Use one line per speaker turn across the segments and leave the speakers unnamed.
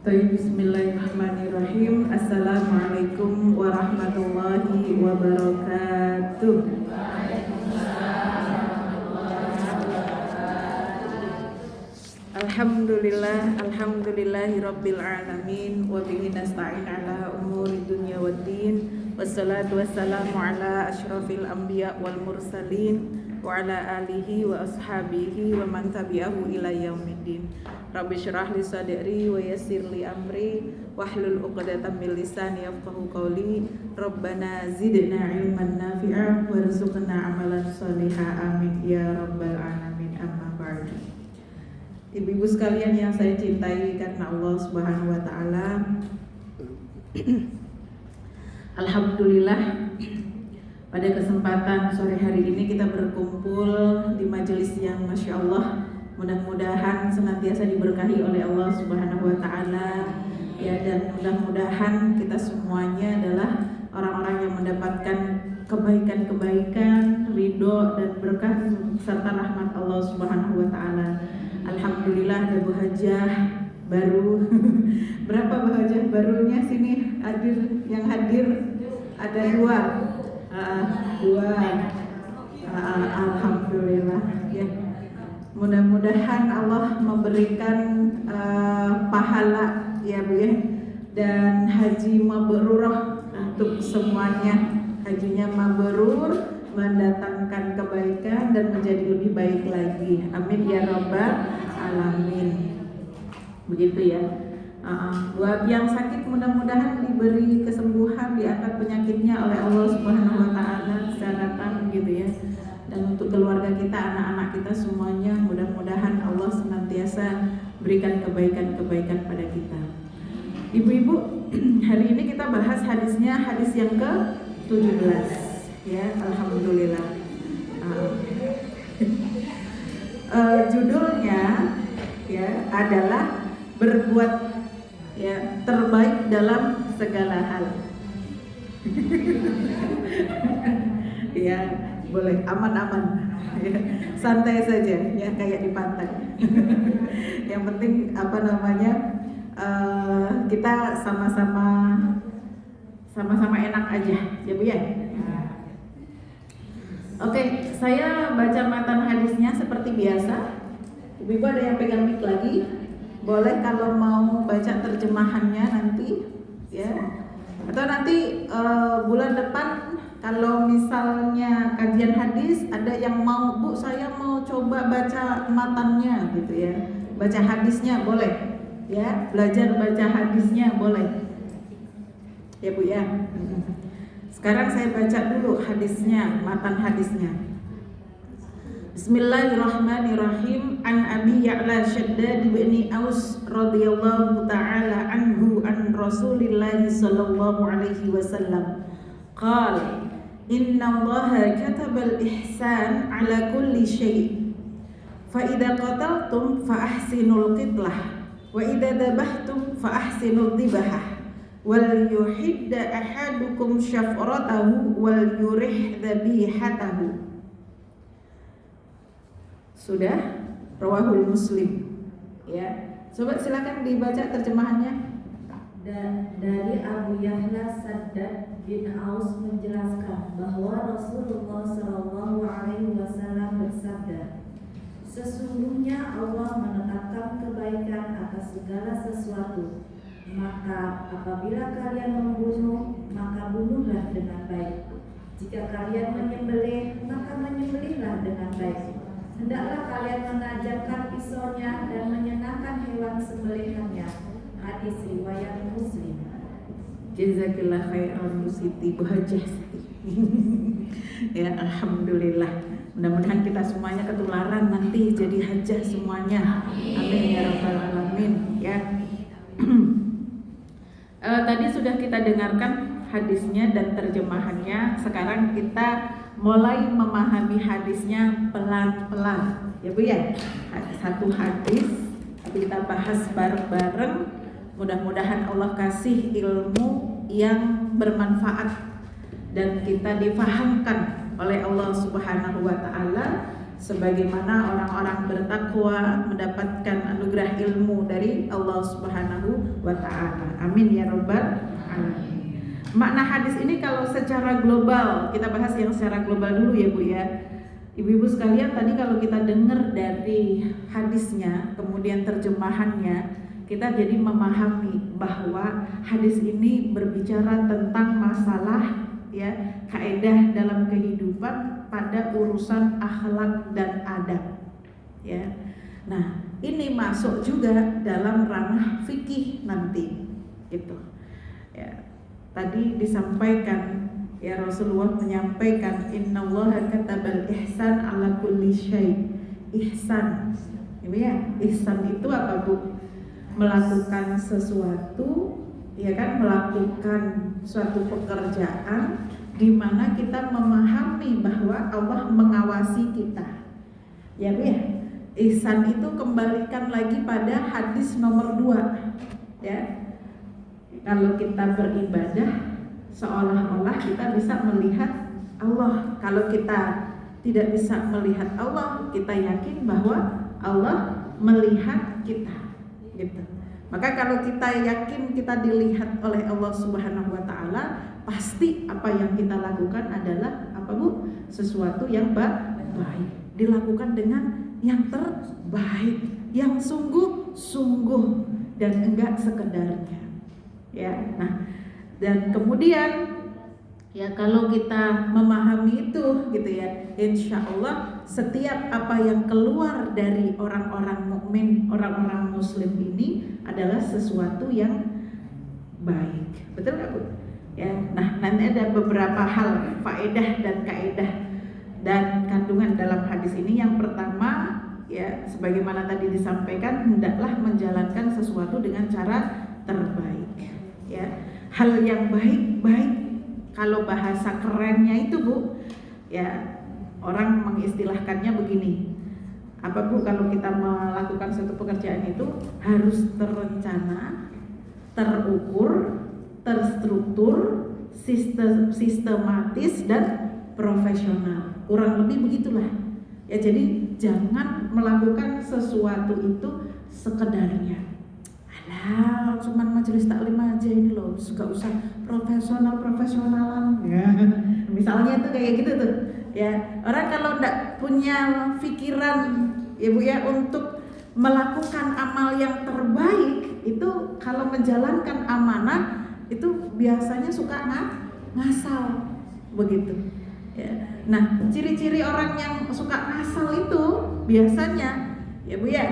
Bismillahirrahmanirrahim. Assalamualaikum warahmatullahi wabarakatuh. Alhamdulillahirabbil alamin wa bihi nasta'in ala umuri dunya waddin. Wassalatu wassalamu ala asyrafil anbiya wal mursalin wa ala alihi wa ashabihi wa man tabi'ahu ila yaumiddin. Rabbi syrah li sadri wa yassir li amri wahlul 'uqdatam min lisani yafqahu qawli. Rabbana zidna ilman nafi'a warzuqna amalan sholiha amin ya rabbal alamin. Amma ba'du. Ibu-ibu sekalian yang saya cintai karena Allah Subhanahu wa taala. Alhamdulillah, pada kesempatan sore hari ini kita berkumpul di majelis yang Masya Allah, mudah-mudahan senantiasa diberkahi oleh Allah Subhanahu wa taala ya, dan mudah-mudahan kita semuanya adalah orang-orang yang mendapatkan kebaikan-kebaikan, ridho dan berkah serta rahmat Allah Subhanahu wa taala. Alhamdulillah ada Bu Hajah baru. Berapa Bu Hajah barunya sini yang hadir? Ada dua. Alhamdulillah ya. Mudah-mudahan Allah memberikan pahala ya Bu ya, dan haji mabrurah untuk semuanya. Hajinya mabrur, mendatangkan kebaikan dan menjadi lebih baik lagi. Amin ya rabbal alamin. Begitu ya. Buat yang sakit mudah-mudahan diberi kesembuhan, diangkat penyakitnya oleh Allah Subhanahu wa taala secara gitu ya. Dan untuk keluarga kita, anak-anak kita semuanya mudah-mudahan Allah senantiasa berikan kebaikan-kebaikan pada kita. Ibu-ibu, hari ini kita bahas hadisnya, hadis yang ke-17 ya, alhamdulillah. Judulnya ya adalah berbuat ya terbaik dalam segala hal. Ya, boleh aman-aman ya, santai saja ya, kayak di pantai. Yang penting kita sama-sama enak aja ya Bu ya. Oke, saya baca matan hadisnya seperti biasa. Ibu-ibu ada yang pegang mic lagi? Boleh kalau mau baca terjemahannya nanti ya. Atau nanti bulan depan kalau misalnya kajian hadis ada yang mau, Bu saya mau coba baca matannya gitu ya. Baca hadisnya boleh ya, belajar baca hadisnya boleh. Ya Bu ya. Sekarang saya baca dulu hadisnya, matan hadisnya. Bismillahirrahmanirrahim. An Abi Ya'la Shaddad bin Aus radhiyallahu ta'ala anhu an Rasulillah sallallahu alaihi wasallam qala inna Allaha katabal ihsan ala kulli syai' fa idza qataltum fa ahsinul qitlah wa idza dabahtum fa ahsinul dhibahah wal yuhidda ahadukum syafratahu wal yurih dhabihatahu. Sudah, rawahul Muslim ya. Coba silakan dibaca terjemahannya.
Dari Abu Yahla Shaddad bin Aus menjelaskan bahwa Rasulullah Shallallahu Alaihi Wasallam bersabda, sesungguhnya Allah menetapkan kebaikan atas segala sesuatu. Maka apabila kalian membunuh, maka bunuhlah dengan baik. Jika kalian menyembelih, maka menyembelihlah dengan baik. Hendaklah kalian mengajarkan pisaunya dan menyenangkan hewan sembelihannya. Hadis riwayat Muslim.
Jazakillah khairan Bu Siti, Bu Hajah Siti. Ya, alhamdulillah. Mudah-mudahan kita semuanya ketularan nanti jadi hajah semuanya. Amin ya rabbal alamin ya. Tadi sudah kita dengarkan hadisnya dan terjemahannya. Sekarang kita mulai memahami hadisnya pelan-pelan ya Bu ya. Satu hadis kita bahas bareng-bareng. Mudah-mudahan Allah kasih ilmu yang bermanfaat dan kita difahamkan oleh Allah Subhanahu wa taala sebagaimana orang-orang bertakwa mendapatkan anugerah ilmu dari Allah Subhanahu wa taala. Amin ya rabbal alamin. Makna hadis ini kalau secara global, kita bahas yang secara global dulu ya Bu ya. Ibu-ibu sekalian, tadi kalau kita dengar dari hadisnya, kemudian terjemahannya, kita jadi memahami bahwa hadis ini berbicara tentang masalah ya kaidah dalam kehidupan pada urusan akhlak dan adab ya. Nah, ini masuk juga dalam ranah fikih nanti gitu. Ya. Tadi disampaikan ya Rasulullah menyampaikan innallaha katabal ihsan ala kulli syai. Ihsan. Ini ya, ihsan itu apa Bu? Melakukan sesuatu ya kan, melakukan suatu pekerjaan di mana kita memahami bahwa Allah mengawasi kita. Ya Bu ya. Ihsan itu kembalikan lagi pada hadis nomor 2 ya. Kalau kita beribadah seolah-olah kita bisa melihat Allah. Kalau kita tidak bisa melihat Allah, kita yakin bahwa Allah melihat kita. Gitu. Maka kalau kita yakin kita dilihat oleh Allah Subhanahu wa taala, pasti apa yang kita lakukan adalah apa Bu? Sesuatu yang baik. Dilakukan dengan yang terbaik, yang sungguh-sungguh dan enggak sekedarnya. Ya. Nah, dan kemudian ya kalau kita memahami itu gitu ya, insya Allah setiap apa yang keluar dari orang-orang mukmin, orang-orang muslim ini adalah sesuatu yang baik. Betul nggak Bu? Ya, nah nanti ada beberapa hal faedah dan kaidah dan kandungan dalam hadis ini. Yang pertama ya, sebagaimana tadi disampaikan, hendaklah menjalankan sesuatu dengan cara terbaik. Ya, hal yang baik-baik. Kalau bahasa kerennya itu Bu, ya orang mengistilahkannya begini. Apa Bu, kalau kita melakukan suatu pekerjaan itu harus terencana, terukur, terstruktur, sistematis dan profesional. Kurang lebih begitulah. Ya, jadi jangan melakukan sesuatu itu sekedarnya. Alah, cuman majelis taklim aja ini loh, gak usah profesionalan ya. Misalnya tuh kayak gitu tuh. Ya, orang kalau enggak punya pikiran ya Bu ya untuk melakukan amal yang terbaik, itu kalau menjalankan amanah itu biasanya suka ngasal begitu. Ya. Nah, ciri-ciri orang yang suka ngasal itu biasanya ya Bu ya,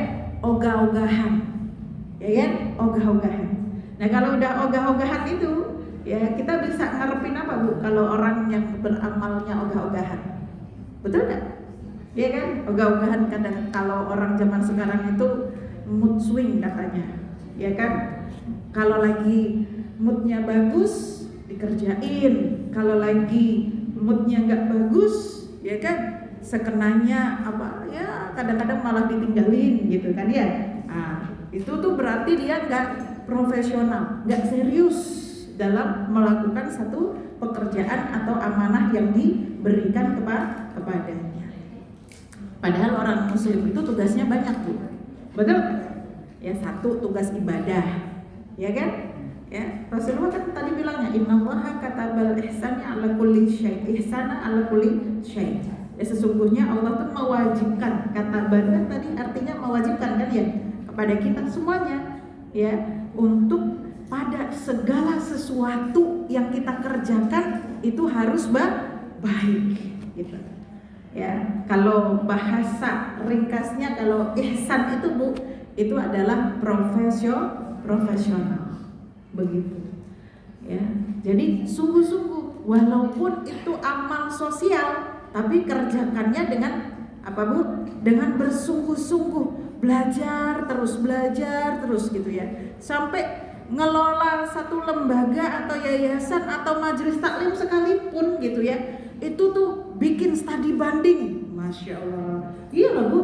ogah-ogahan. Ya kan? Ogah-ogahan. Nah, kalau udah ogah-ogahan itu ya kita bisa ngarepin apa Bu kalau orang yang beramalnya ogah-ogahan? Betul nggak? Iya kan? Ogah-ogahan kadang kalau orang zaman sekarang itu mood swing katanya. Ya kan? Kalau lagi moodnya bagus dikerjain, kalau lagi moodnya nggak bagus, ya kan? Sekenanya apa? Ya kadang-kadang malah ditinggalin gitu kan ya. Nah, itu tuh berarti dia nggak profesional, nggak serius dalam melakukan satu pekerjaan atau amanah yang diberikan kepadanya. Padahal orang muslim itu tugasnya banyak Bu, betul? Ya, satu tugas ibadah, ya kan? Ya, Rasulullah kan tadi bilangnya innallaha katabal ihsana ala kulli syai', ihsana ala kulli syai'. Ya, sesungguhnya Allah tuh mewajibkan, katabal kan tadi artinya mewajibkan kan ya, kepada kita semuanya ya, untuk pada segala sesuatu yang kita kerjakan itu harus baik gitu. Ya, kalau bahasa ringkasnya kalau ihsan itu Bu, itu adalah profesional. Begitu. Ya. Jadi sungguh-sungguh walaupun itu amal sosial, tapi kerjakannya dengan apa Bu? Dengan bersungguh-sungguh, belajar terus gitu ya. Sampai ngelola satu lembaga atau yayasan atau majelis taklim sekalipun gitu ya, itu tuh bikin studi banding. Masya Allah. Iya loh Bu,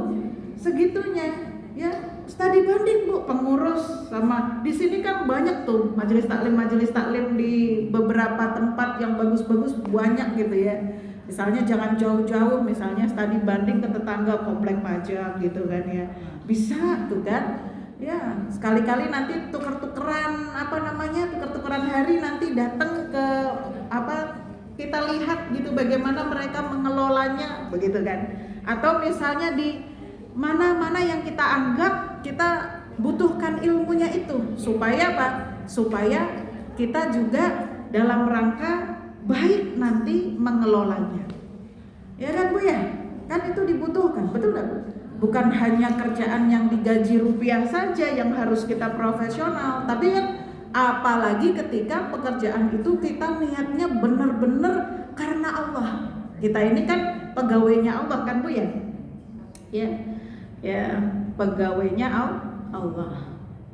segitunya ya, studi banding Bu, pengurus sama di sini kan banyak tuh majelis taklim di beberapa tempat yang bagus-bagus banyak gitu ya. Misalnya jangan jauh-jauh, misalnya tadi banding ke tetangga komplek pajak gitu kan ya. Bisa tuh kan. Ya, sekali-kali nanti tuker-tukeran tuker-tukeran hari nanti datang ke kita lihat gitu bagaimana mereka mengelolanya begitu kan. Atau misalnya di mana-mana yang kita anggap kita butuhkan ilmunya itu supaya apa? Supaya kita juga dalam rangka baik nanti mengelolanya. Ya kan Bu ya? Kan itu dibutuhkan, betul gak Bu? Bukan hanya kerjaan yang digaji rupiah saja yang harus kita profesional, tapi kan apalagi ketika pekerjaan itu kita niatnya benar-benar karena Allah. Kita ini kan pegawainya Allah kan Bu ya? Ya, pegawainya Allah.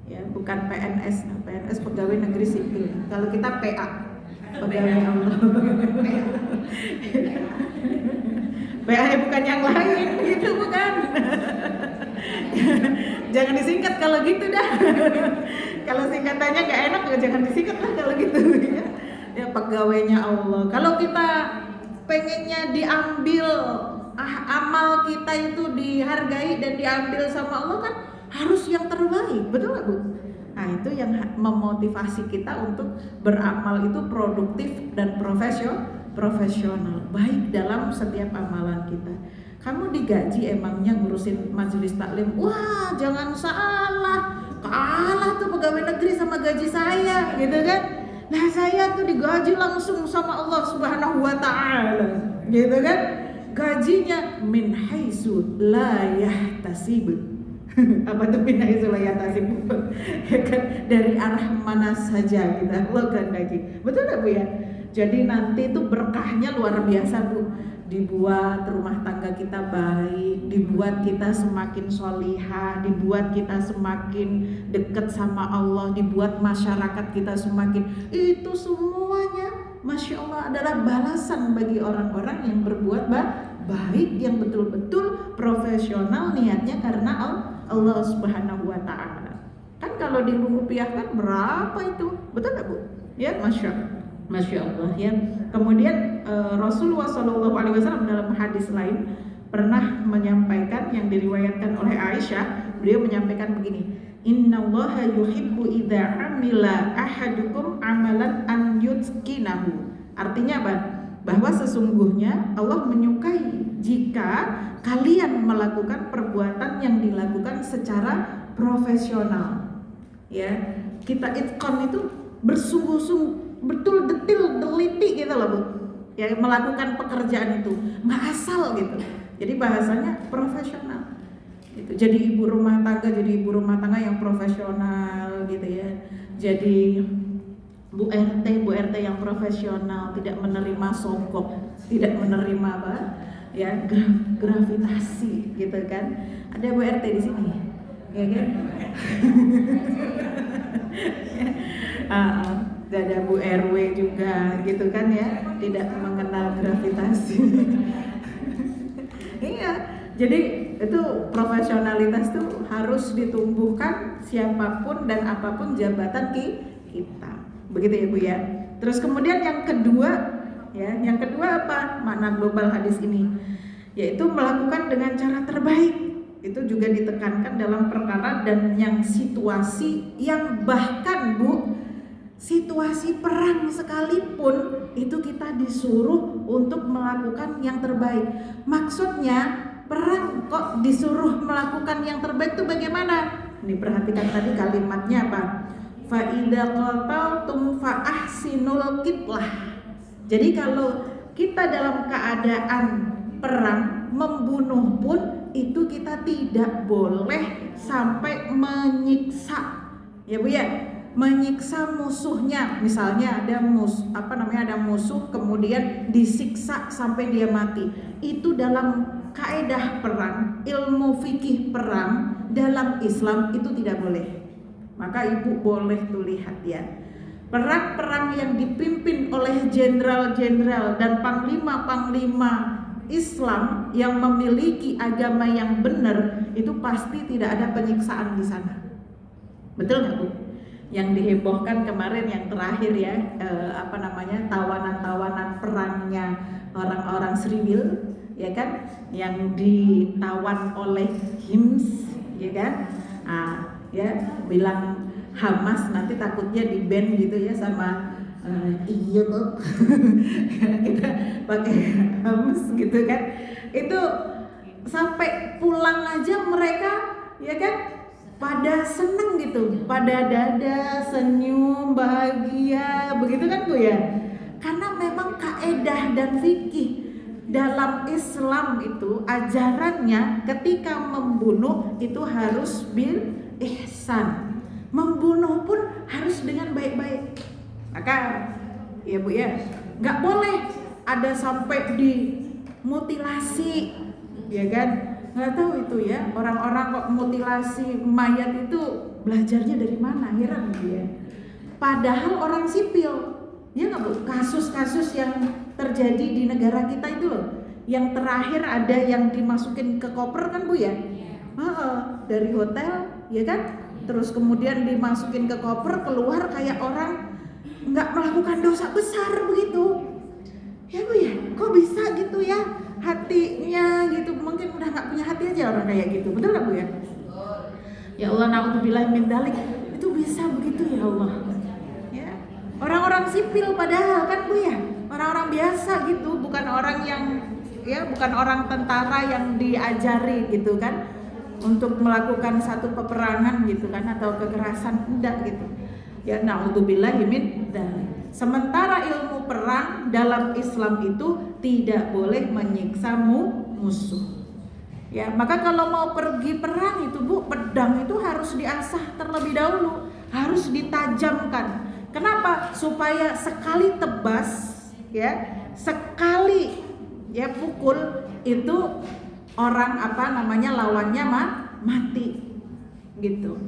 Ya, bukan PNS. PNS pegawai negeri sipil. Kalau kita PA, pegawai Allah. PA bukan yang lain, gitu bukan? Jangan disingkat kalau gitu dah. Kalau singkatannya nggak enak, jangan disingkat lah kalau gitu. Ya pegawainya Allah. Kalau kita pengennya diambil amal kita itu dihargai dan diambil sama Allah kan harus yang terbaik, betul nggak Bu? Nah itu yang memotivasi kita untuk beramal itu produktif dan profesional, baik dalam setiap amalan kita. Kamu digaji emangnya ngurusin majelis taklim? Wah jangan salah, kalah tuh pegawai negeri sama gaji saya, gitu kan? Nah saya tuh digaji langsung sama Allah Subhanahu Wa Taala, gitu kan? Gajinya min haitsu la yahtasib. Apa tuh min haitsu la yahtasib? Ya kan, dari arah mana saja kita Allah kehendaki. Betul enggak Bu ya? Jadi nanti itu berkahnya luar biasa Bu. Dibuat rumah tangga kita baik, dibuat kita semakin sholihah, dibuat kita semakin dekat sama Allah, dibuat masyarakat kita semakin, itu semuanya Masya Allah adalah balasan bagi orang-orang yang berbuat baik, yang betul-betul profesional niatnya karena Allah Subhanahu Wa Taala. Kan kalau dirupiahkan berapa itu? Betul nggak Bu? Ya, Masya Allah ya. Kemudian Rasulullah SAW dalam hadis lain pernah menyampaikan yang diriwayatkan oleh Aisyah. Beliau menyampaikan begini, Innallaha yuhibbu idza amila ahadukum amalan an yutqinahu. Artinya apa? Bahwa sesungguhnya Allah menyukai jika kalian melakukan perbuatan yang dilakukan secara profesional. Ya, kita itqan itu bersungguh-sungguh, betul detil teliti gitu loh Bu. Ya melakukan pekerjaan itu nggak asal gitu. Jadi bahasanya profesional. Gitu. Jadi ibu rumah tangga yang profesional gitu ya. Jadi Bu RT yang profesional, tidak menerima sogok, tidak menerima apa? Ya gravitasi gitu kan. Ada Bu RT di sini. Ya kan? Ada Bu RW juga gitu kan ya, tidak mengenal gravitasi. Iya, jadi itu profesionalitas tuh harus ditumbuhkan siapapun dan apapun jabatan kita. Begitu ya Bu ya. Terus kemudian yang kedua apa makna global hadis ini? Yaitu melakukan dengan cara terbaik. Itu juga ditekankan dalam perkara dan yang situasi yang bahkan Bu, situasi perang sekalipun itu kita disuruh untuk melakukan yang terbaik. Maksudnya perang kok disuruh melakukan yang terbaik itu bagaimana? Ini perhatikan tadi kalimatnya apa? Fa idza qataltum fa ahsinul qitlah. Jadi kalau kita dalam keadaan perang membunuh pun itu kita tidak boleh sampai menyiksa. Ya Bu ya. Menyiksa musuhnya, misalnya ada musuh kemudian disiksa sampai dia mati. Itu dalam kaedah perang, ilmu fikih perang dalam Islam itu tidak boleh. Maka Ibu boleh tuh lihat ya. Perang-perang yang dipimpin oleh jenderal-jenderal dan panglima-panglima Islam yang memiliki agama yang benar itu pasti tidak ada penyiksaan di sana. Betul nggak Bu? Yang dihebohkan kemarin yang terakhir ya, tawanan-tawanan perangnya orang-orang Sriwil, ya kan, yang ditawan oleh HIMS, ya kan, ya bilang Hamas, nanti takutnya di ban gitu ya sama iya tuh kita pakai Hamas gitu kan, itu sampai pulang aja mereka, ya kan, pada seneng gitu, pada dada, senyum, bahagia, begitu kan Bu ya? Karena memang kaedah dan fikih dalam Islam itu ajarannya ketika membunuh itu harus bil ihsan, membunuh pun harus dengan baik-baik. Maka ya Bu ya, nggak boleh ada sampai dimutilasi, ya kan? Nggak tahu itu ya, orang-orang kok mutilasi mayat itu belajarnya dari mana, heran ya. Padahal orang sipil, ya nggak Bu, kasus-kasus yang terjadi di negara kita itu loh, yang terakhir ada yang dimasukin ke koper kan Bu ya, dari hotel, ya kan, terus kemudian dimasukin ke koper, keluar kayak orang nggak melakukan dosa besar begitu, ya Bu ya, kok bisa gitu ya, hatinya gitu, mungkin udah nggak punya hati aja orang kayak gitu, betul nggak Bu ya? Ya Allah, naudzubillah min dzalik, itu bisa begitu ya Allah. Ya, orang-orang sipil padahal kan Bu ya, orang-orang biasa gitu, bukan orang yang ya, bukan orang tentara yang diajari gitu kan untuk melakukan satu peperangan gitu kan, atau kekerasan, enggak gitu. Ya naudzubillah min dzalik. Sementara ilmu perang dalam Islam itu tidak boleh menyiksa musuh. Ya, maka kalau mau pergi perang itu Bu, pedang itu harus diasah terlebih dahulu, harus ditajamkan. Kenapa? Supaya sekali tebas, ya, sekali ya pukul itu orang lawannya mati, gitu.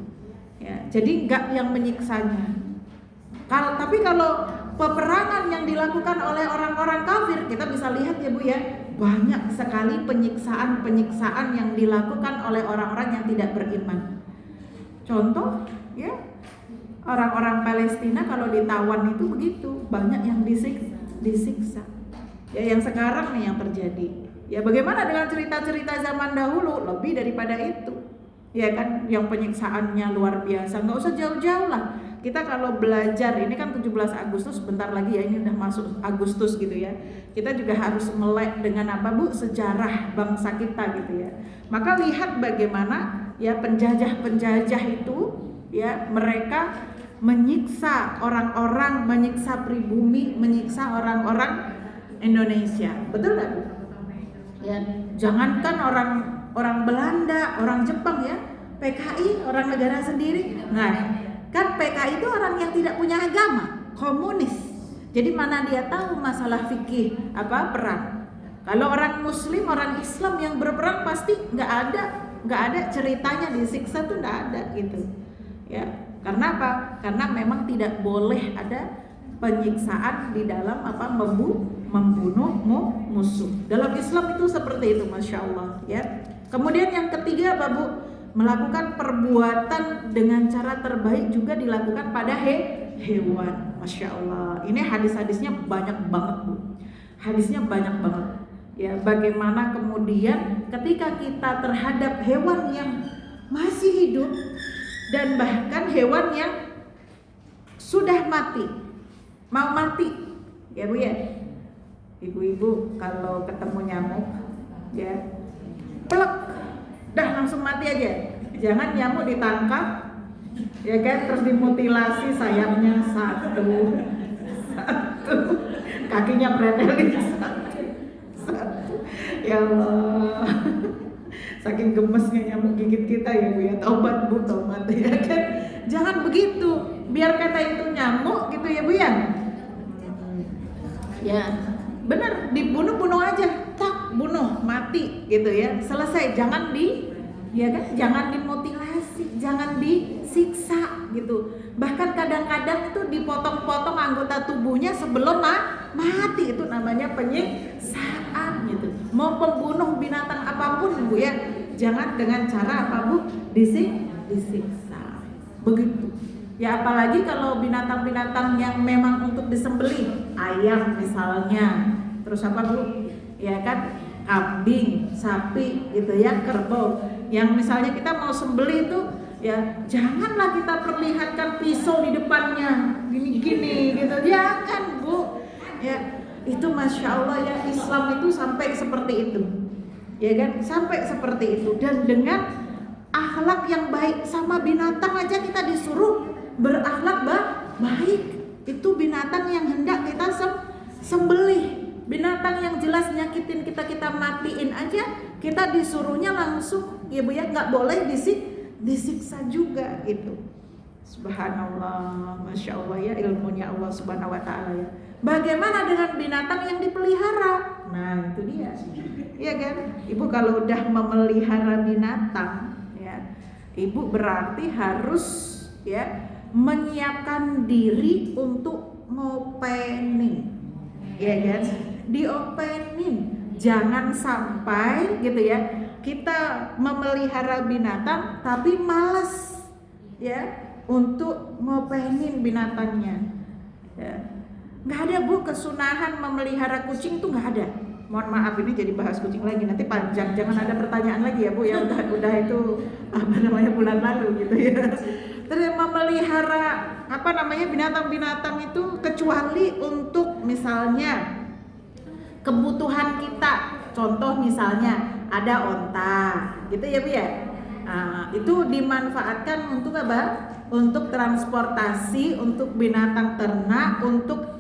Ya, jadi enggak yang menyiksanya. Tapi kalau peperangan yang dilakukan oleh orang-orang kafir, kita bisa lihat ya Bu ya, banyak sekali penyiksaan yang dilakukan oleh orang-orang yang tidak beriman. Contoh ya, orang-orang Palestina kalau ditawan itu begitu, banyak yang disiksa. Ya, yang sekarang nih yang terjadi. Ya, bagaimana dengan cerita-cerita zaman dahulu? Lebih daripada itu. Ya kan, yang penyiksaannya luar biasa. Nggak usah jauh-jauh lah. Kita kalau belajar, ini kan 17 Agustus, bentar lagi ya, ini udah masuk Agustus gitu ya. Kita juga harus melek dengan apa Bu? Sejarah bangsa kita gitu ya. Maka lihat bagaimana ya penjajah-penjajah itu ya, mereka menyiksa orang-orang, menyiksa pribumi, menyiksa orang-orang Indonesia. Betul nggak Bu? Ya, jangankan orang Belanda, orang Jepang ya, PKI, orang negara sendiri. Nah, kan PKI itu orang yang tidak punya agama, komunis. Jadi mana dia tahu masalah fikih perang. Kalau orang Muslim, orang Islam yang berperang pasti nggak ada ceritanya disiksa tuh, nggak ada gitu. Ya, karena apa? Karena memang tidak boleh ada penyiksaan di dalam membunuh musuh. Dalam Islam itu seperti itu, masya Allah. Ya. Kemudian yang ketiga apa Bu? Melakukan perbuatan dengan cara terbaik juga dilakukan pada hewan. Masya Allah. Ini hadis-hadisnya banyak banget Bu. Hadisnya banyak banget. Ya, bagaimana kemudian ketika kita terhadap hewan yang masih hidup dan bahkan hewan yang sudah mati, mau mati, ya Bu ya. Ibu-ibu kalau ketemu nyamuk, ya pelek, dah langsung mati aja. Jangan nyamuk ditangkap, ya kan, terus dimutilasi sayapnya satu, kakinya pretelin satu. Ya Allah, saking gemesnya nyamuk gigit kita ya Bu ya. Tobat Bu, tobat ya kan. Jangan begitu, biar kata itu nyamuk gitu ya Bu ya. Ya, benar, dibunuh aja, tak bunuh mati gitu ya, selesai. Jangan jangan dimutilasi, jangan disiksa gitu. Bahkan kadang-kadang itu dipotong-potong anggota tubuhnya sebelum mati, itu namanya penyiksaan gitu. Mau pembunuh binatang apapun Bu ya, jangan dengan cara apa Bu? Disiksa. Begitu. Ya, apalagi kalau binatang-binatang yang memang untuk disembelih, ayam misalnya, terus apa Bu? Ya kan, kambing, sapi gitu ya, kerbau. Yang misalnya kita mau sembelih itu ya janganlah kita perlihatkan pisau di depannya gini-gini gitu, jangan Bu. Ya itu Masya Allah ya, Islam itu sampai seperti itu, ya kan, sampai seperti itu. Dan dengan akhlak yang baik sama binatang aja kita disuruh berakhlak baik. Itu binatang yang hendak kita sembelih, binatang yang jelas nyakitin kita matiin aja, kita disuruhnya langsung ya Bu ya, nggak boleh disiksa juga gitu. Subhanallah, Masya Allah ya, ilmunya Allah Subhanahu wa ta'ala ya. Bagaimana dengan binatang yang dipelihara? Nah itu dia, ya kan. Ibu kalau udah memelihara binatang ya, ibu berarti harus ya menyiapkan diri untuk ngopening, ya kan, diopening. Jangan sampai gitu ya kita memelihara binatang tapi malas ya untuk ngopenin binatangnya ya. Nggak ada Bu kesunahan memelihara kucing tuh, nggak ada. Mohon maaf ini jadi bahas kucing lagi, nanti panjang, jangan ada pertanyaan lagi ya Bu ya, udah itu apa namanya bulan lalu gitu ya. Terus memelihara apa namanya binatang-binatang itu kecuali untuk misalnya kebutuhan kita, contoh misalnya ada onta gitu ya Bu ya. Nah, itu dimanfaatkan untuk apa? Untuk transportasi, untuk binatang ternak, untuk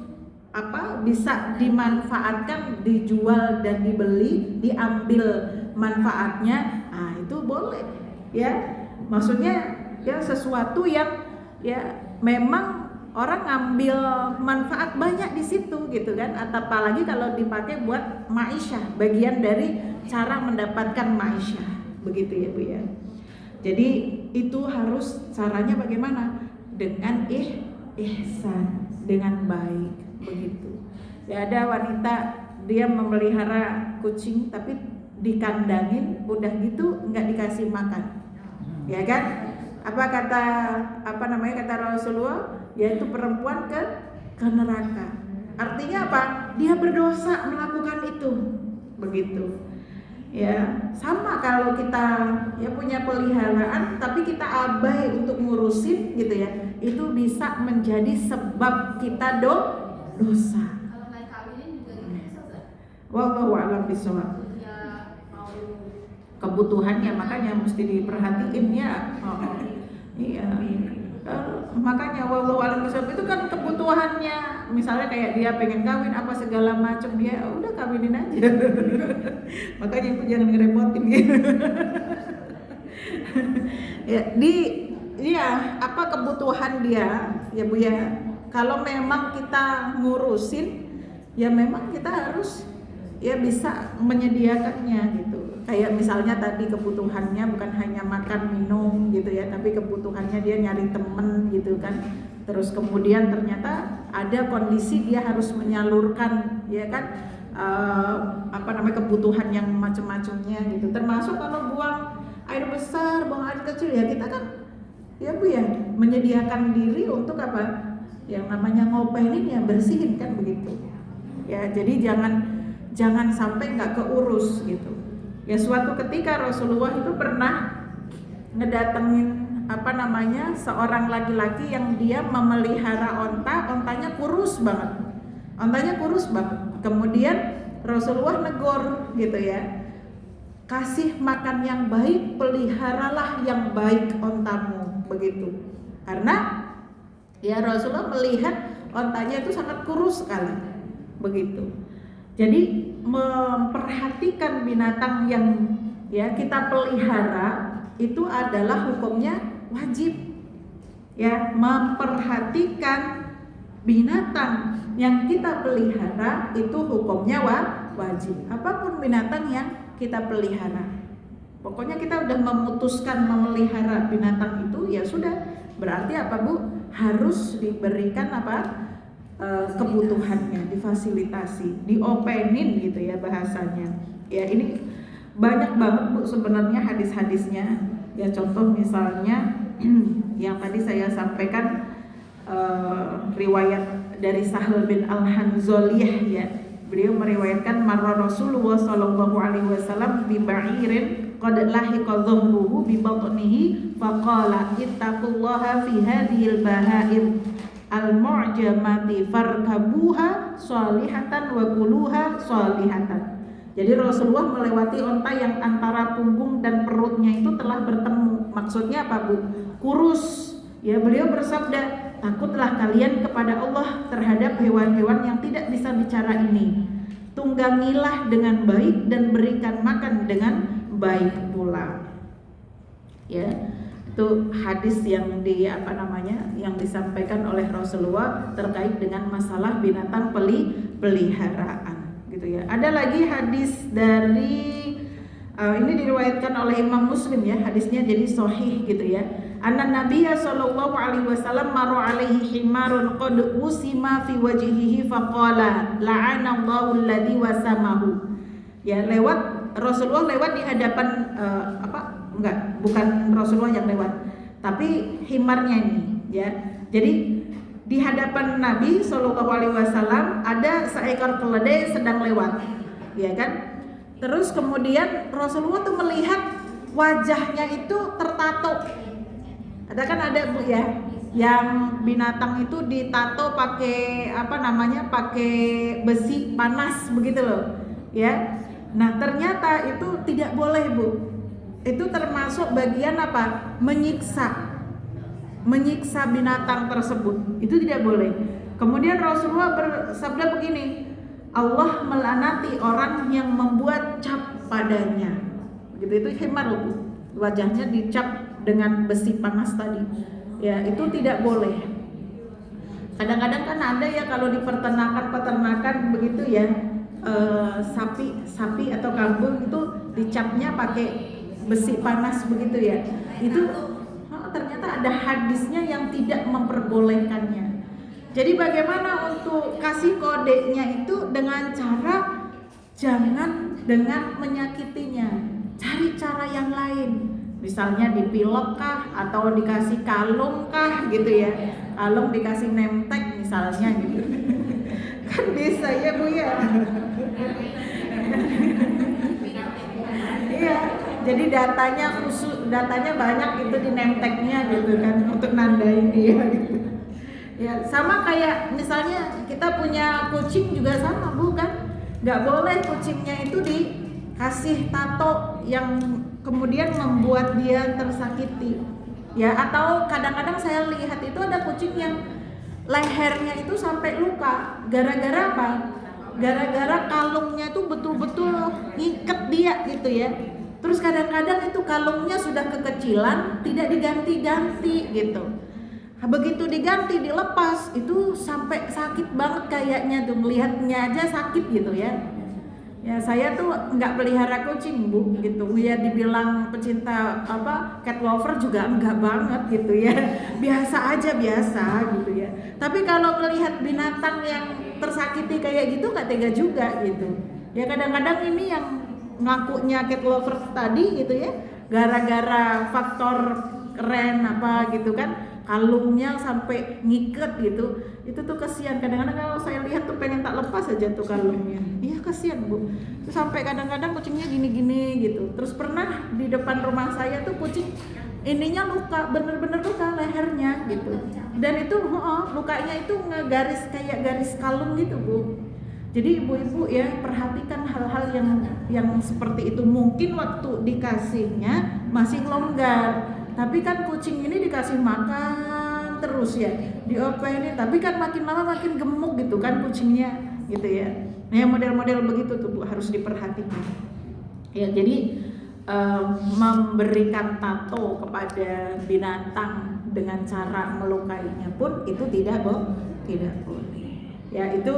apa, bisa dimanfaatkan, dijual dan dibeli, diambil manfaatnya. Nah, itu boleh ya. Maksudnya ya sesuatu yang ya memang orang ngambil manfaat banyak di situ gitu kan. Atau apalagi kalau dipakai buat ma'isyah, bagian dari cara mendapatkan ma'isyah. Begitu ya Bu ya. Jadi itu harus caranya bagaimana? Dengan ihsan, dengan baik. Begitu. Ya ada wanita dia memelihara kucing tapi dikandangin, udah gitu nggak dikasih makan, ya kan? Apa kata Rasulullah? Yaitu perempuan ke neraka. Artinya apa? Dia berdosa melakukan itu, begitu. Ya sama kalau kita ya punya peliharaan tapi kita abai untuk ngurusin gitu ya, itu bisa menjadi sebab kita dosa.
Kalau naik kawinin juga gitu Ustaz.
Wallahu a'lam bishawab.
Ya mau
Kebutuhannya makanya mesti diperhatiin ya. Iya. Makanya wallahu a'lam bishawab itu kan kebutuhannya. Misalnya kayak dia pengen kawin apa segala macam, dia udah kawinin aja. Makanya itu jangan ngerepotin gitu. Ya apa kebutuhan dia ya Bu ya. Kalau memang kita ngurusin, ya memang kita harus ya bisa menyediakannya gitu. Kayak misalnya tadi kebutuhannya bukan hanya makan minum gitu ya, tapi kebutuhannya dia nyari temen gitu kan. Terus kemudian ternyata ada kondisi dia harus menyalurkan ya kan kebutuhan yang macam-macamnya gitu. Termasuk kalau buang air besar, buang air kecil ya kita kan ya Bu ya menyediakan diri untuk apa? Yang namanya ngopenin ya bersihin kan begitu ya. Jadi jangan sampai nggak keurus gitu ya. Suatu ketika Rasulullah itu pernah ngedatengin seorang laki-laki yang dia memelihara ontanya kurus banget, kemudian Rasulullah negor gitu ya, kasih makan yang baik, peliharalah yang baik ontamu begitu. Karena ya Rasulullah melihat ontanya itu sangat kurus sekali, begitu. Jadi memperhatikan binatang yang ya kita pelihara itu adalah hukumnya wajib. Ya, memperhatikan binatang yang kita pelihara itu hukumnya wajib. Apapun binatang yang kita pelihara, pokoknya kita udah memutuskan memelihara binatang itu ya sudah, berarti apa Bu? Harus diberikan kebutuhannya, difasilitasi, diopenin gitu ya bahasanya. Ya ini banyak banget Bu sebenarnya hadis-hadisnya. Ya contoh misalnya yang tadi saya sampaikan riwayat dari Sahal bin Al-Hanzaliyah ya. Beliau meriwayatkan marra Rasulullah sallallahu alaihi wasallam bi ba'irin qad lahiqa dhahruhu bi batnihi faqala ittaqullaha fi hadhil bahaim al-mu'jamati farkabuha salihatan wa kuluha salihatan. Jadi Rasulullah melewati onta yang antara punggung dan perutnya itu telah bertemu. Maksudnya apa, Bu? Kurus. Ya, beliau bersabda, takutlah kalian kepada Allah terhadap hewan-hewan yang tidak bisa bicara ini. Tunggangilah dengan baik dan berikan makan dengan baik pula. Ya, itu hadis yang yang disampaikan oleh Rasulullah terkait dengan masalah binatang peliharaan, gitu ya. Ada lagi hadis dari ini diriwayatkan oleh Imam Muslim ya, hadisnya jadi sahih gitu ya. Anna Nabiyya sallallahu alaihi wasallam marra alaihi himarun qad usima fi wajhihi faqala la'anallahu alladhi wasamahu. Ya, Rasulullah lewat di hadapan bukan Rasulullah yang lewat, tapi himarnya ini ya. Jadi di hadapan Nabi sallallahu alaihi wasallam ada seekor keledai sedang lewat. Ya kan? Terus kemudian Rasulullah tuh melihat wajahnya itu tertato. Ada kan ada Bu ya, yang binatang itu ditato pakai pakai besi panas begitu loh, ya. Nah ternyata itu tidak boleh Bu. Itu termasuk bagian apa? Menyiksa binatang tersebut. Itu tidak boleh. Kemudian Rasulullah bersabda begini, Allah melanati orang yang membuat cap padanya. Begitu, itu himar Bu. Wajahnya dicap dengan besi panas tadi. Ya, itu tidak boleh. Kadang-kadang kan ada ya kalau di peternakan begitu ya, sapi atau kambing itu dicapnya pakai besi panas begitu ya. Itu ternyata ada hadisnya yang tidak memperbolehkannya. Jadi bagaimana untuk kasih kodenya itu dengan cara jangan dengan menyakitinya, cari cara yang lain. Misalnya dipilok kah, atau dikasih kalung kah gitu ya. Kalung dikasih nemtek misalnya gitu. Kan bisa ya Bu ya. Iya, jadi datanya banyak itu di nemteknya gitu kan, untuk nandain dia gitu. Ya, sama kayak misalnya kita punya kucing juga sama Bu kan. Gak boleh kucingnya itu dikasih tato yang kemudian membuat dia tersakiti. Ya, atau kadang-kadang saya lihat itu ada kucing yang lehernya itu sampai luka. Gara-gara apa? Gara-gara kalungnya itu betul-betul ngiket dia gitu ya. Terus kadang-kadang itu kalungnya sudah kekecilan, tidak diganti-ganti gitu. Begitu diganti, dilepas, itu sampai sakit banget kayaknya tuh, melihatnya aja sakit gitu ya. Ya, saya tuh nggak pelihara kucing Bu gitu. Ya dibilang pecinta cat lover juga enggak banget gitu ya. Biasa gitu ya. Tapi kalau melihat binatang yang tersakiti kayak gitu nggak tega juga gitu. Ya kadang-kadang ini yang ngakunya cat lover tadi gitu ya, gara-gara faktor keren gitu kan, kalungnya sampai ngiket gitu. Itu tuh kasihan. Kadang-kadang kalau saya lihat tuh pengen tak lepas aja tuh kalungnya. Iya kasihan Bu. Terus sampai kadang-kadang kucingnya gini-gini gitu. Terus pernah di depan rumah saya tuh kucing ininya luka, bener-bener luka lehernya gitu. Dan itu lukanya itu ngegaris kayak garis kalung gitu Bu. Jadi ibu-ibu ya perhatikan hal-hal yang seperti itu. Mungkin waktu dikasihnya masih longgar, tapi kan kucing ini dikasih makan terus ya, diopenin, tapi kan makin lama makin gemuk gitu kan kucingnya gitu ya. Nah yang model-model begitu tuh Bu harus diperhatikan. Ya jadi memberikan tato kepada binatang dengan cara melukainya pun itu tidak boleh. Ya itu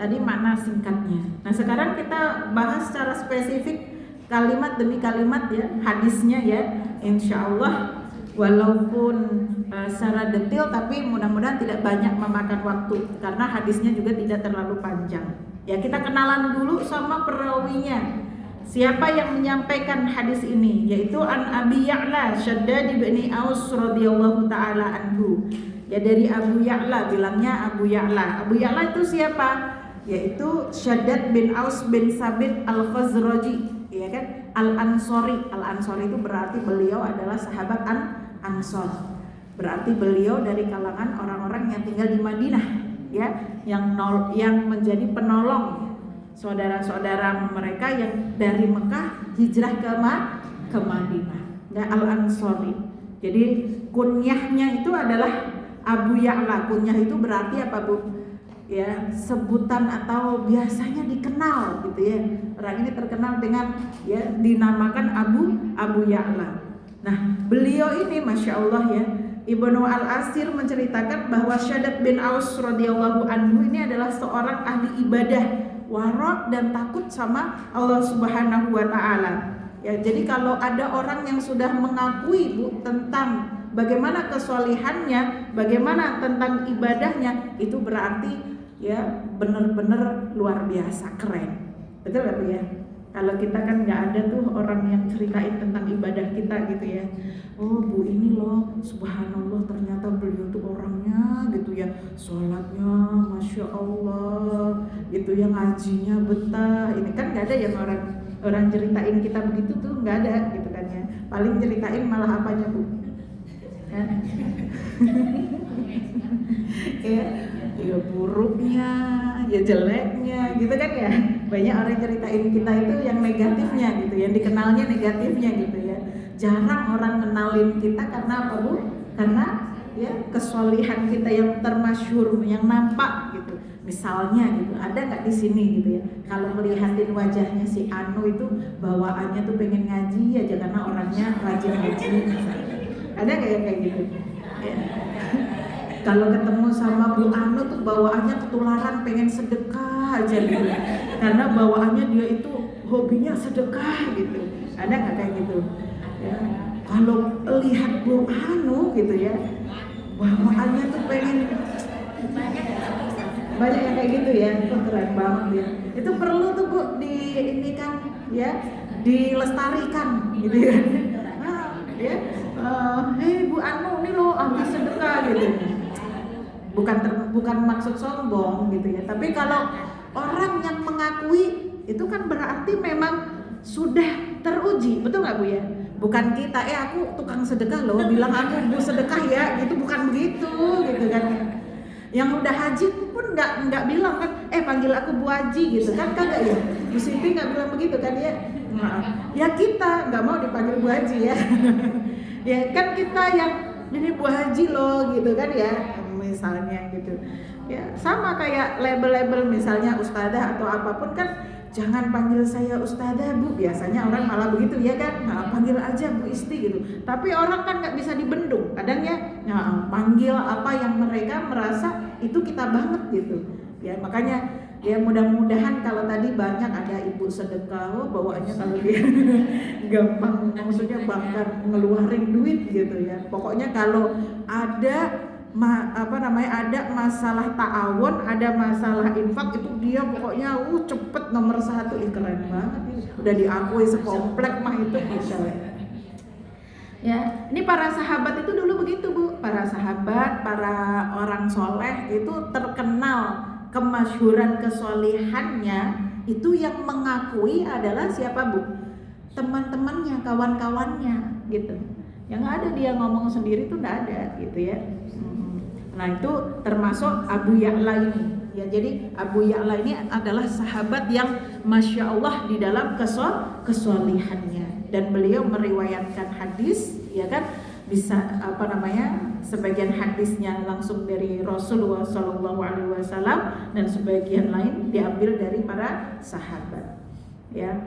tadi makna singkatnya. Nah sekarang kita bahas secara spesifik kalimat demi kalimat ya, hadisnya ya, insya Allah. Walaupun secara detail, tapi mudah-mudahan tidak banyak memakan waktu karena hadisnya juga tidak terlalu panjang. Ya kita kenalan dulu sama perawinya. Siapa yang menyampaikan hadis ini? Yaitu an Abi Ya'la Shaddad bin Aus radhiyallahu taala anhu. Ya dari Abu Ya'la, bilangnya Abu Ya'la. Abu Ya'la itu siapa? yaitu Syaddad bin Aus bin Sabit Al-Khazraji, ya kan? Al-Ansori. Al-Ansori itu berarti beliau adalah sahabat Ansor. Berarti beliau dari kalangan orang-orang yang tinggal di Madinah, ya, yang menjadi penolong saudara-saudara mereka yang dari Mekah hijrah ke Madinah. Ya, Al-Ansori. Jadi kunyahnya itu adalah Abu Ya'la. Kunyah itu berarti apa, Bu? Ya, sebutan atau biasanya dikenal gitu ya. Orang ini terkenal dengan ya dinamakan Abu Ya'la. Nah, beliau ini Masya Allah ya, Ibnu Al-Asir menceritakan bahwa Syaddad bin Aus radhiyallahu anhu ini adalah seorang ahli ibadah, wara' dan takut sama Allah Subhanahu wa taala. Ya, jadi kalau ada orang yang sudah mengakui, Bu, tentang bagaimana kesolihannya, bagaimana tentang ibadahnya, itu berarti ya benar-benar luar biasa keren. Betul gak, Bu ya? Kalau kita kan nggak ada tuh orang yang ceritain tentang ibadah kita gitu ya. Oh, Bu, ini loh, subhanallah, ternyata beliau tuh orangnya gitu ya, sholatnya Masya Allah gitu ya, ngajinya betah. Ini kan nggak ada yang orang ceritain kita begitu tuh, nggak ada gitu kan ya. Paling ceritain malah apanya, Bu? Ya buruknya, ya jeleknya gitu kan ya. Banyak orang ceritain kita itu yang negatifnya gitu, yang dikenalnya negatifnya gitu ya. Jarang orang kenalin kita karena apa, Bu? Karena ya kesolihan kita yang termasyhur, yang nampak gitu. Misalnya gitu, ada nggak di sini gitu ya, kalau melihatin wajahnya si Anu itu bawaannya tuh pengen ngaji aja karena orangnya rajin ngaji. Ada nggak yang kayak gitu? Ya. Kalau ketemu sama Bu Anu tuh bawaannya ketularan pengen sedekah aja gitu, karena bawaannya dia itu hobinya sedekah gitu. Ada nggak kayak gitu? Ya. Kalau lihat Bu Anu gitu ya, bawaannya tuh pengen banyak yang kayak gitu ya. Tuh keren banget ya. Itu perlu tuh, Bu, ini kan ya, dilestarikan gitu ya. Ya. Hei Bu Anu, nih lo habis sedekah gitu. Bukan maksud sombong gitu ya, tapi kalau orang yang mengakui itu kan berarti memang sudah teruji, betul nggak, Bu ya? Bukan kita, aku tukang sedekah loh, bilang aku Bu sedekah ya, gitu, bukan begitu gitu kan. Yang udah haji pun nggak bilang kan, panggil aku Bu Haji gitu kan, kagak ya. Bu Siti nggak bilang begitu kan ya. Ya kita nggak mau dipanggil Bu Haji ya. Ya kan kita yang ini Bu Haji loh gitu kan ya, misalnya gitu ya. Sama kayak label-label misalnya ustadzah atau apapun kan, jangan panggil saya ustadzah Bu, biasanya orang malah begitu ya kan. Nah, panggil aja Bu Isti gitu. Tapi orang kan nggak bisa dibendung kadang ya, panggil apa yang mereka merasa itu kita banget gitu ya. Makanya ya mudah-mudahan kalau tadi banyak ada ibu sedekah, bawaannya kalau dia gampang, maksudnya bahkan ngeluarin duit gitu ya. Pokoknya kalau ada ada masalah ta'awun, ada masalah infak, itu dia pokoknya cepet nomor 1. Keren banget ini. Udah diakui sekomplek mah itu misalnya. Ya, ini para sahabat itu dulu begitu, Bu. Para sahabat, para orang soleh itu terkenal kemasyhuran kesolihannya itu yang mengakui adalah siapa, Bu? Teman-temannya, kawan-kawannya gitu. Yang ada dia ngomong sendiri tuh enggak ada gitu ya. Nah, itu termasuk Abu Ya'la ini. Ya, jadi Abu Ya'la ini adalah sahabat yang Masya Allah di dalam kesolihannya, dan beliau meriwayatkan hadis ya kan, bisa sebagian hadisnya langsung dari Rasulullah SAW dan sebagian lain diambil dari para sahabat ya.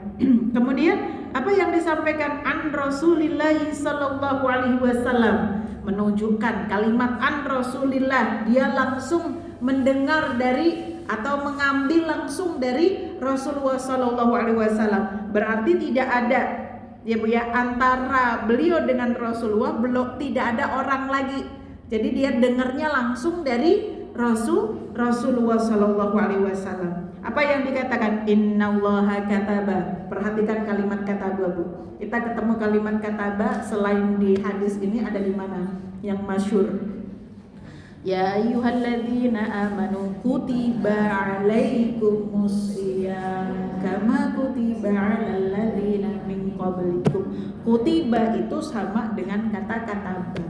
Kemudian apa yang disampaikan an Rasulillah sallallahu alaihi wasallam menunjukkan kalimat an Rasulillah, dia langsung mendengar dari atau mengambil langsung dari Rasulullah sallallahu alaihi wasallam. Berarti tidak ada ya, Bu ya, antara beliau dengan Rasulullah tidak ada orang lagi. Jadi dia dengarnya langsung dari Rasulullah sallallahu alaihi wasallam. Apa yang dikatakan? Innallaha kataba. Perhatikan kalimat kataba, Bu. Kita ketemu kalimat kataba selain di hadis ini ada di mana? Yang masyhur. Ya ayyuhalladzina amanu kutiba alaikumus syiyam kama kutiba alal ladzina min qablikum. Kutiba itu sama dengan kata kataba,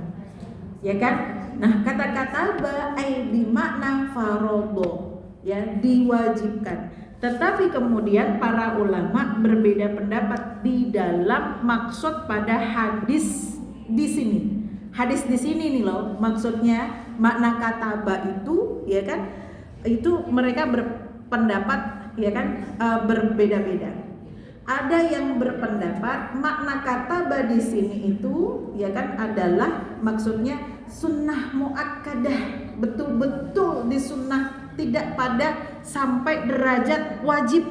ya kan? Nah, kata kataba ai bimakna faradha, ya, diwajibkan. Tetapi kemudian para ulama berbeda pendapat di dalam maksud pada hadis di sini. Hadis di sini nih loh, maksudnya makna kataba itu, ya kan? Itu mereka berpendapat, ya kan, berbeda-beda. Ada yang berpendapat makna kataba di sini itu, ya kan, adalah maksudnya sunnah muakkadah, betul-betul disunnah, tidak pada sampai derajat wajib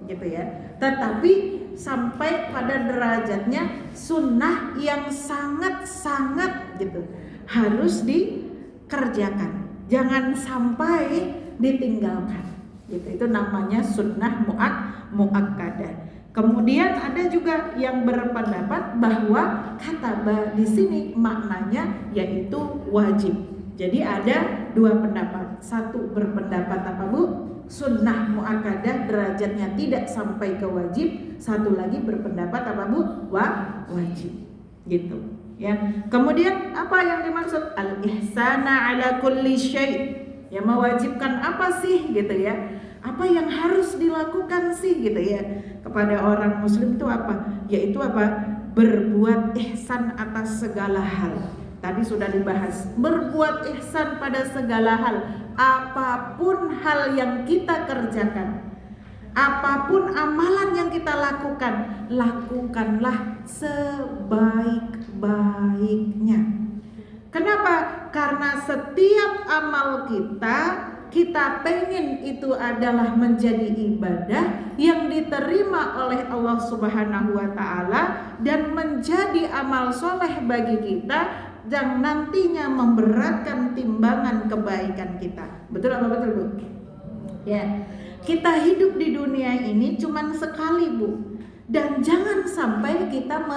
gitu ya, tetapi sampai pada derajatnya sunnah yang sangat-sangat gitu harus dikerjakan, jangan sampai ditinggalkan gitu. Itu namanya sunnah muakkadah. Kemudian ada juga yang berpendapat bahwa kataba di sini maknanya yaitu wajib. Jadi ada dua pendapat. Satu berpendapat apa Bu? Sunnah muakkadah derajatnya tidak sampai ke wajib. Satu lagi berpendapat apa Bu? Wajib. Gitu. Ya. Kemudian apa yang dimaksud al-ihsana ala kulli syai'? Ya, mewajibkan apa sih gitu ya? Apa yang harus dilakukan sih gitu ya kepada orang muslim itu apa? Yaitu apa? Berbuat ihsan atas segala hal. Tadi sudah dibahas, berbuat ihsan pada segala hal. Apapun hal yang kita kerjakan, apapun amalan yang kita lakukan, lakukanlah sebaik-baiknya. Kenapa? Karena setiap amal kita pengen itu adalah menjadi ibadah yang diterima oleh Allah Subhanahu wa Ta'ala dan menjadi amal soleh bagi kita dan nantinya memberatkan timbangan kebaikan kita. Betul apa betul Bu? Ya, kita hidup di dunia ini cuman sekali Bu, dan jangan sampai kita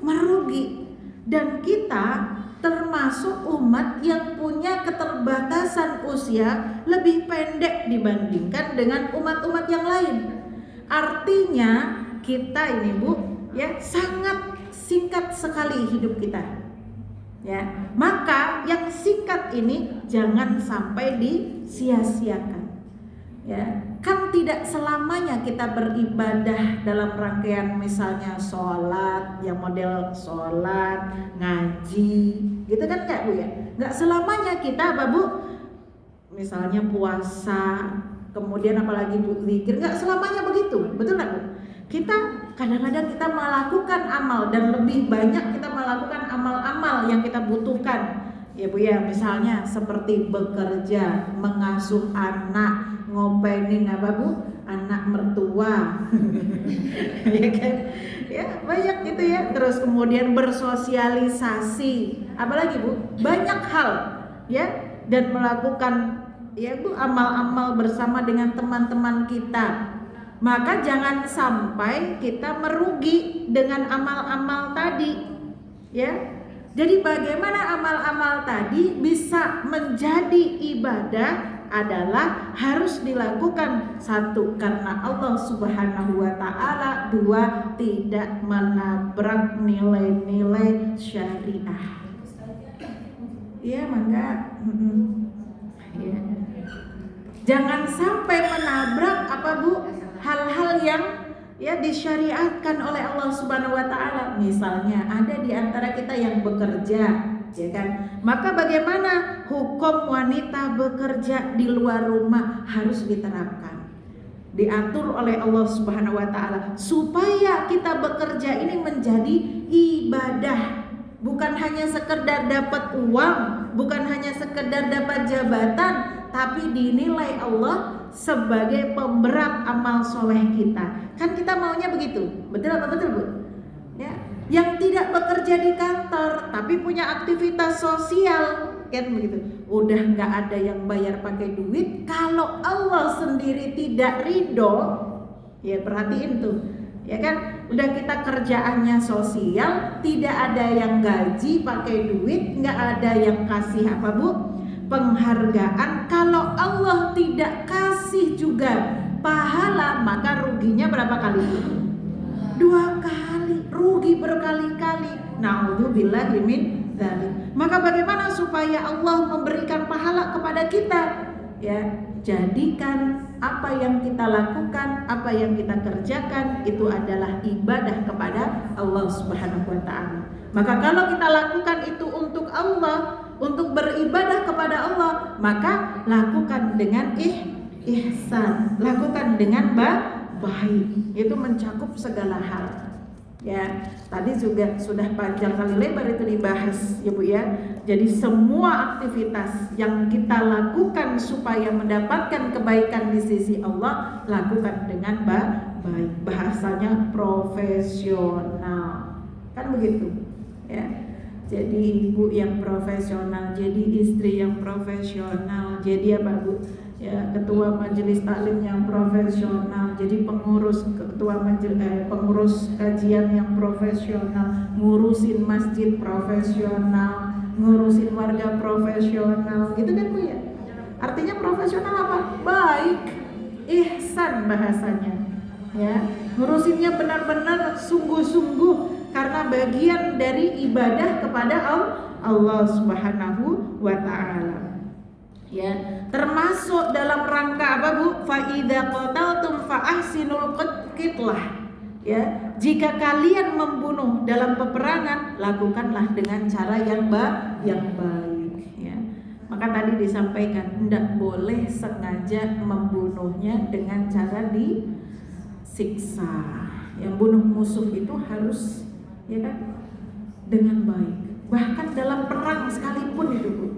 merugi. Dan kita termasuk umat yang punya keterbatasan usia lebih pendek dibandingkan dengan umat-umat yang lain. Artinya kita ini Bu, ya, sangat singkat sekali hidup kita. Ya, maka yang singkat ini jangan sampai disia-siakan. Ya, kan tidak selamanya kita beribadah dalam rangkaian misalnya sholat, yang model sholat, ngaji, gitu kan enggak Bu ya? Enggak selamanya kita apa Bu? Misalnya puasa, kemudian apalagi Bu zikir, enggak selamanya begitu, betul enggak Bu? Kita kadang-kadang kita melakukan amal dan lebih banyak kita melakukan amal-amal yang kita butuhkan. Ya Bu ya, misalnya seperti bekerja, mengasuh anak, ngopenin apa Bu? Anak mertua. Ya kan? Ya, banyak gitu ya. Terus kemudian bersosialisasi. Apalagi Bu? Banyak hal ya, dan melakukan ya Bu amal-amal bersama dengan teman-teman kita. Maka jangan sampai kita merugi dengan amal-amal tadi. Ya. Jadi bagaimana amal-amal tadi bisa menjadi ibadah adalah harus dilakukan, satu, karena Allah Subhanahu wa Ta'ala, dua, tidak menabrak nilai-nilai syariah. Iya, mangga. Ya. Jangan sampai menabrak apa Bu? Hal-hal yang ya disyariatkan oleh Allah Subhanahu wa Ta'ala. Misalnya ada di antara kita yang bekerja, ya kan? Maka bagaimana hukum wanita bekerja di luar rumah harus diterapkan, diatur oleh Allah Subhanahu wa Ta'ala supaya kita bekerja ini menjadi ibadah, bukan hanya sekedar dapat uang, bukan hanya sekedar dapat jabatan, tapi dinilai Allah sebagai pemberat amal soleh kita. Kan kita maunya begitu, betul apa betul Bu? Ya, yang tidak bekerja di kantor tapi punya aktivitas sosial, kan begitu. Udah nggak ada yang bayar pakai duit, kalau Allah sendiri tidak ridho, ya perhatiin tuh, ya kan? Udah kita kerjaannya sosial, tidak ada yang gaji pakai duit, nggak ada yang kasih apa Bu? Penghargaan. Kalau Allah tidak tidak kasih juga pahala, maka ruginya berapa kali? 2 kali, rugi berkali-kali. Na'udzubillahi min dzalik. Maka bagaimana supaya Allah memberikan pahala kepada kita? Ya, jadikan apa yang kita lakukan, apa yang kita kerjakan itu adalah ibadah kepada Allah Subhanahu wa taala. Maka kalau kita lakukan itu untuk Allah, untuk beribadah kepada Allah, maka lakukan dengan ihsan, lakukan dengan baik. Itu mencakup segala hal. Ya, tadi juga sudah panjang kali lebar itu dibahas ya Bu ya. Jadi semua aktivitas yang kita lakukan supaya mendapatkan kebaikan di sisi Allah, lakukan dengan baik. Bahasanya profesional. Kan begitu. Ya. Jadi ibu yang profesional, jadi istri yang profesional, jadi apa Bu? Ya, ketua majelis taklim yang profesional, jadi pengurus pengurus kajian yang profesional, ngurusin masjid profesional, ngurusin warga profesional, gitu kan Bu ya? Artinya profesional apa? Baik, ihsan bahasanya. Ya, ngurusinnya benar-benar sungguh-sungguh karena bagian dari ibadah kepada Allah Subhanahu wa taala. Ya, termasuk dalam rangka apa Bu? Fa idza qataltum fa ahsinul qitlah. Ya, jika kalian membunuh dalam peperangan, lakukanlah dengan cara yang baik. Ya. Maka tadi disampaikan tidak boleh sengaja membunuhnya dengan cara disiksa. Yang bunuh musuh itu harus ya kan dengan baik. Bahkan dalam perang sekalipun itu Bu.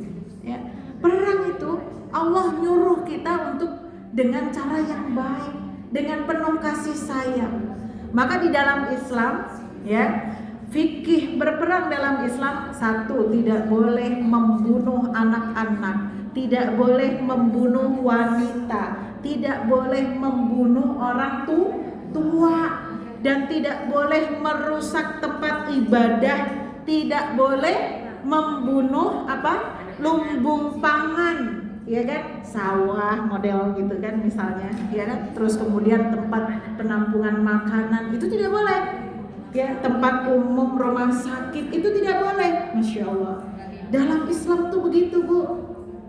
Ya. Perang itu Allah nyuruh kita untuk dengan cara yang baik, dengan penuh kasih sayang. Maka di dalam Islam, ya, fikih berperang dalam Islam, satu, tidak boleh membunuh anak-anak, tidak boleh membunuh wanita, tidak boleh membunuh orang tua, dan tidak boleh merusak tempat ibadah, tidak boleh membunuh lumbung pangan, ya kan, sawah model gitu kan misalnya, ya kan, terus kemudian tempat penampungan makanan itu tidak boleh, ya, tempat umum rumah sakit itu tidak boleh. Masya Allah, dalam Islam tuh begitu Bu,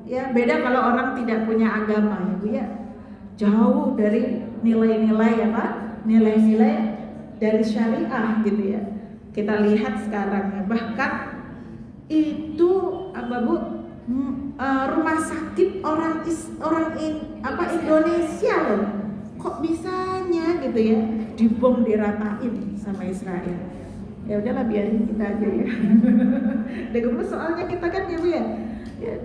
ya, beda kalau orang tidak punya agama ya Bu ya, jauh dari nilai-nilai nilai-nilai dari syariah gitu ya. Kita lihat sekarang ya, bahkan itu apa Bu, rumah sakit orang Indonesia loh, kok bisanya gitu ya dibom diratain sama Israel. Ya udahlah biarin kita aja ya. Udah gemes soalnya kita kan ya Bu ya,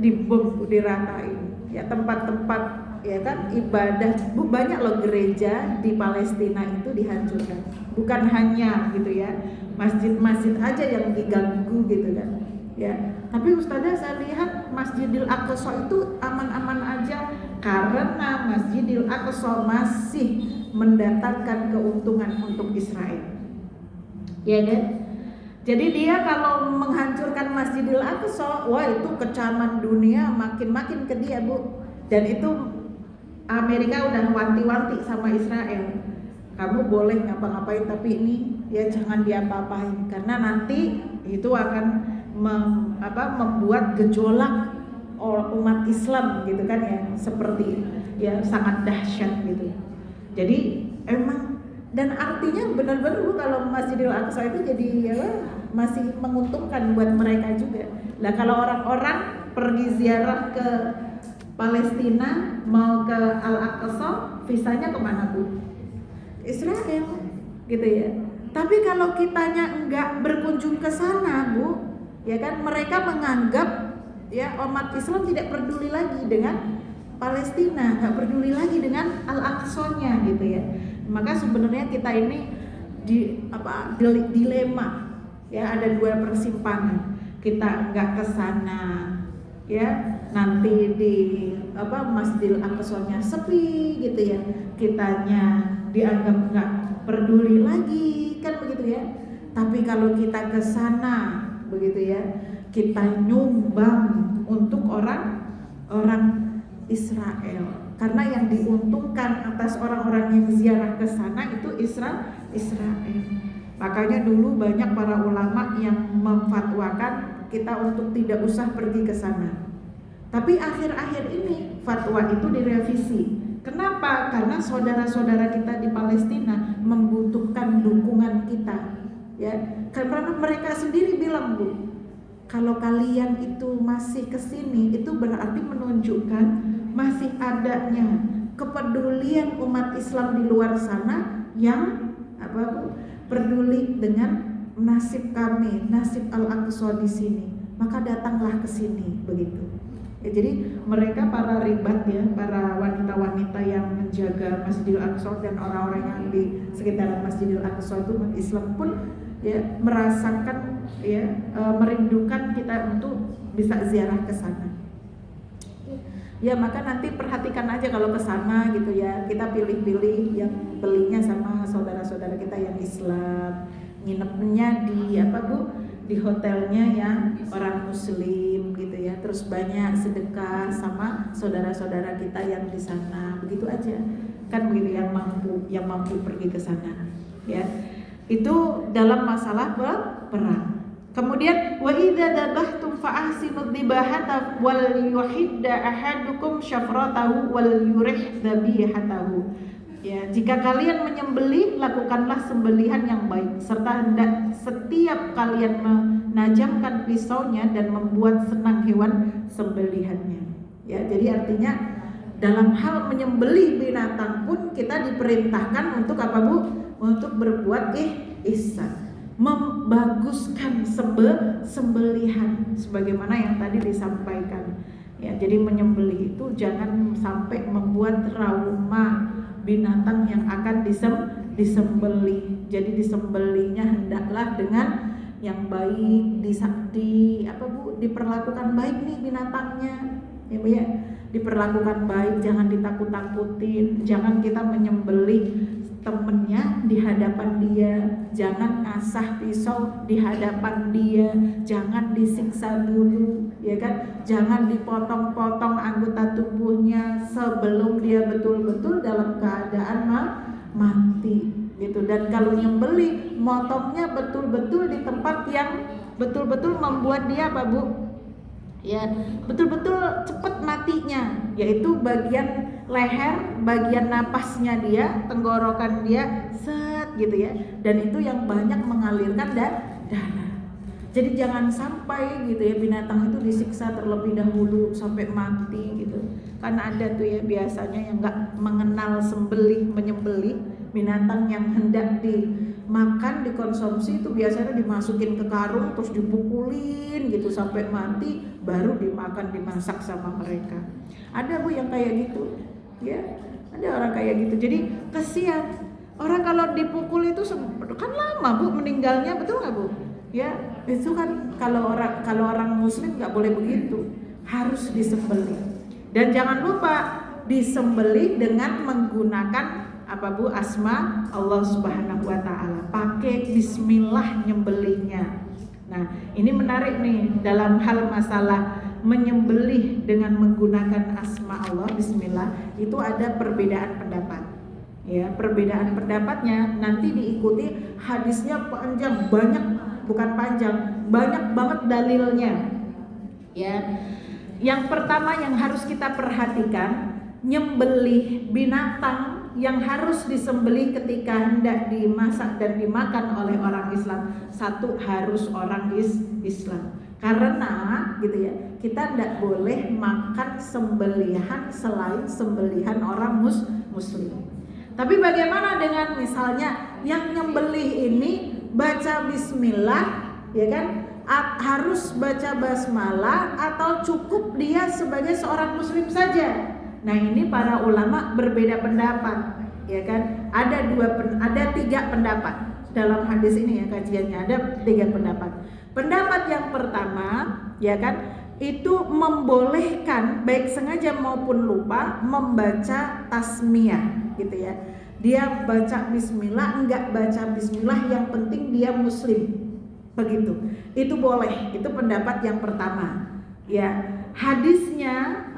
dibom diratain ya tempat-tempat ya kan ibadah Bu, banyak loh gereja di Palestina itu dihancurkan, bukan hanya gitu ya masjid-masjid aja yang diganggu gitu kan ya. Tapi Ustazah saya lihat Masjidil Aqsa itu aman-aman aja karena Masjidil Aqsa masih mendatangkan keuntungan untuk Israel, ya kan? Jadi dia kalau menghancurkan Masjidil Aqsa, wah itu kecaman dunia makin ke dia Bu. Dan itu Amerika udah wanti-wanti sama Israel, kamu boleh ngapa-ngapain tapi ini ya jangan diapa-apain karena nanti itu akan membuat gejolak umat Islam gitu kan ya, seperti ya sangat dahsyat gitu. Jadi emang dan artinya benar-benar Bu kalau Masjidil Aqsa itu jadi ya masih menguntungkan buat mereka juga. Lah kalau orang-orang pergi ziarah ke Palestina mau ke Al-Aqsa, visanya kemana Bu? Israel gitu ya. Tapi kalau kitanya enggak berkunjung ke sana Bu, ya kan, mereka menganggap ya umat Islam tidak peduli lagi dengan Palestina, nggak peduli lagi dengan Al-Aqsa-nya gitu ya. Maka sebenarnya kita ini dilema ya, ada dua persimpangan. Kita nggak ke sana ya, nanti di Masjidil Aqsa-nya sepi gitu ya, kitanya dianggap nggak peduli lagi kan begitu ya. Tapi kalau kita ke sana begitu ya, kita nyumbang untuk orang Israel. Karena yang diuntungkan atas orang-orang yang ziarah ke sana itu Israel. Makanya dulu banyak para ulama yang memfatwakan kita untuk tidak usah pergi ke sana. Tapi akhir-akhir ini fatwa itu direvisi. Kenapa? Karena saudara-saudara kita di Palestina membutuhkan dukungan kita. Ya, karena mereka sendiri bilang, Bu, kalau kalian itu masih kesini, itu berarti menunjukkan masih adanya kepedulian umat Islam di luar sana yang peduli dengan nasib kami, nasib Al-Aqsa di sini. Maka datanglah ke sini, begitu. Ya, jadi mereka para ribat ya, para wanita-wanita yang menjaga Masjidil Aqsa dan orang-orang yang di sekitaran Masjidil Aqsa itu umat Islam pun ya merasakan ya merindukan kita untuk bisa ziarah ke sana. Ya maka nanti perhatikan aja kalau ke sana gitu ya. Kita pilih-pilih yang belinya sama saudara-saudara kita yang Islam, nginepnya di di hotelnya yang orang Muslim gitu ya. Terus banyak sedekah sama saudara-saudara kita yang di sana. Begitu aja. Kan begitu yang mampu pergi ke sana. Ya. Itu dalam masalah perang. Kemudian wa idza dabahtum fa ahsinu dzibahata wal yuhidda ahadukum syafratahu wal yurih dzabihatahu. Ya, jika kalian menyembelih, lakukanlah sembelihan yang baik serta hendak setiap kalian menajamkan pisaunya dan membuat senang hewan sembelihannya. Ya, jadi artinya dalam hal menyembelih binatang pun kita diperintahkan untuk apa, Bu? Untuk berbuat ihsan, membaguskan sembelihan sebagaimana yang tadi disampaikan. Ya, jadi menyembelih itu jangan sampai membuat trauma binatang yang akan disembelih. Jadi disembelihnya hendaklah dengan yang baik, diperlakukan baik nih binatangnya. Ya, Bu ya. Diperlakukan baik, jangan ditakut-takutin, jangan kita menyembelih temennya di hadapan dia, jangan ngasah pisau di hadapan dia, jangan disiksa dulu, ya kan? Jangan dipotong-potong anggota tubuhnya sebelum dia betul-betul dalam keadaan mati, gitu. Dan kalau nyembelih, motongnya betul-betul di tempat yang betul-betul membuat dia apa, Bu? Ya, betul-betul cepat matinya, yaitu bagian leher, bagian napasnya dia, tenggorokan dia, set gitu ya. Dan itu yang banyak mengalirkan darah. Jadi jangan sampai gitu ya binatang itu disiksa terlebih dahulu sampai mati gitu. Karena ada tuh ya biasanya yang nggak mengenal menyembelih binatang yang hendak dimakan, dikonsumsi itu biasanya dimasukin ke karung terus dipukulin gitu sampai mati baru dimakan, dimasak sama mereka. Ada, Bu, yang kayak gitu. Ya, ada orang kayak gitu. Jadi kasihan. Orang kalau dipukul itu kan lama, Bu, meninggalnya, betul nggak, Bu? Ya, itu kan kalau orang Muslim nggak boleh begitu, harus disembelih. Dan jangan lupa disembelih dengan menggunakan apa, Bu? Asma Allah Subhanahu wa taala. Pakai bismillah nyembelihnya. Nah, ini menarik nih dalam hal masalah menyembelih dengan menggunakan asma Allah bismillah, itu ada perbedaan pendapat. Ya, perbedaan pendapatnya nanti diikuti hadisnya panjang, banyak banget dalilnya. Ya. Yang pertama yang harus kita perhatikan, nyembelih binatang yang harus disembelih ketika hendak dimasak dan dimakan oleh orang Islam, satu harus orang Islam. Karena gitu ya, kita tidak boleh makan sembelihan selain sembelihan orang muslim. Tapi bagaimana dengan misalnya yang nyembelih ini baca bismillah, ya kan? Harus baca basmalah atau cukup dia sebagai seorang muslim saja? Nah, ini para ulama berbeda pendapat, ya kan? Ada 3 pendapat dalam hadis ini ya, kajiannya ada 3 pendapat. Pendapat yang pertama, ya kan, itu membolehkan baik sengaja maupun lupa membaca tasmiyah, gitu ya. Dia baca bismillah, enggak baca bismillah, yang penting dia muslim, begitu. Itu boleh, itu pendapat yang pertama. Ya, hadisnya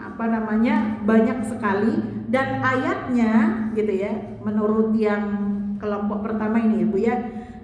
banyak sekali, dan ayatnya gitu ya, menurut yang kelompok pertama ini ya Bu ya.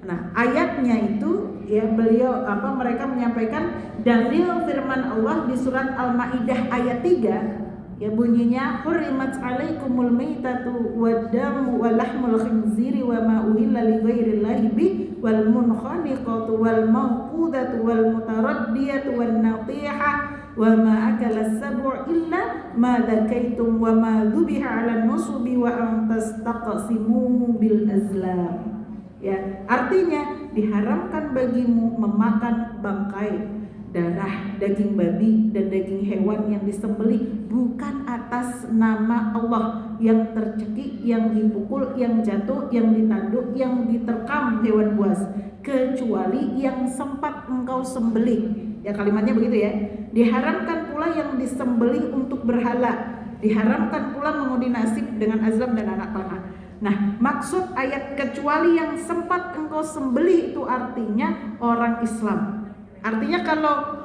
Nah, ayatnya itu ya mereka menyampaikan dalil firman Allah di surat Al-Maidah ayat 3 ya, bunyinya hurrimat alaikumul maitatu waddamu walahmul khinziri wa ma uhilla li ghairillahi bi wal munkhaniqatu wal mawqudatu wal mutaraddiyatu wan natihah wa ma akala as-sab'u illa ma dzakaitum wa ma dzubiha 'alan nusubi wa an tastaqsimu bil azlam. Ya, artinya diharamkan bagimu memakan bangkai, darah, daging babi dan daging hewan yang disembelih bukan atas nama Allah, yang tercekik, yang dipukul, yang jatuh, yang ditanduk, yang diterkam hewan buas, kecuali yang sempat engkau sembelih. Ya, kalimatnya begitu ya. Diharamkan pula yang disembelih untuk berhala, diharamkan pula mengundi nasib dengan azlam dan anak panah. Nah, maksud ayat kecuali yang sempat engkau sembelih itu artinya orang Islam. Artinya kalau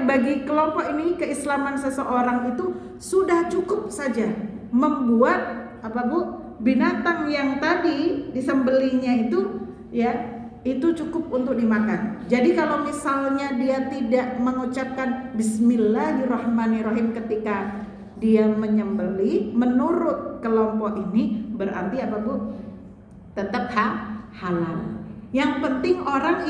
bagi kelompok ini keislaman seseorang itu sudah cukup saja membuat binatang yang tadi disembelihnya itu ya, itu cukup untuk dimakan. Jadi kalau misalnya dia tidak mengucapkan bismillahirrahmanirrahim ketika dia menyembelih, menurut kelompok ini berarti tetap halal. Yang penting orang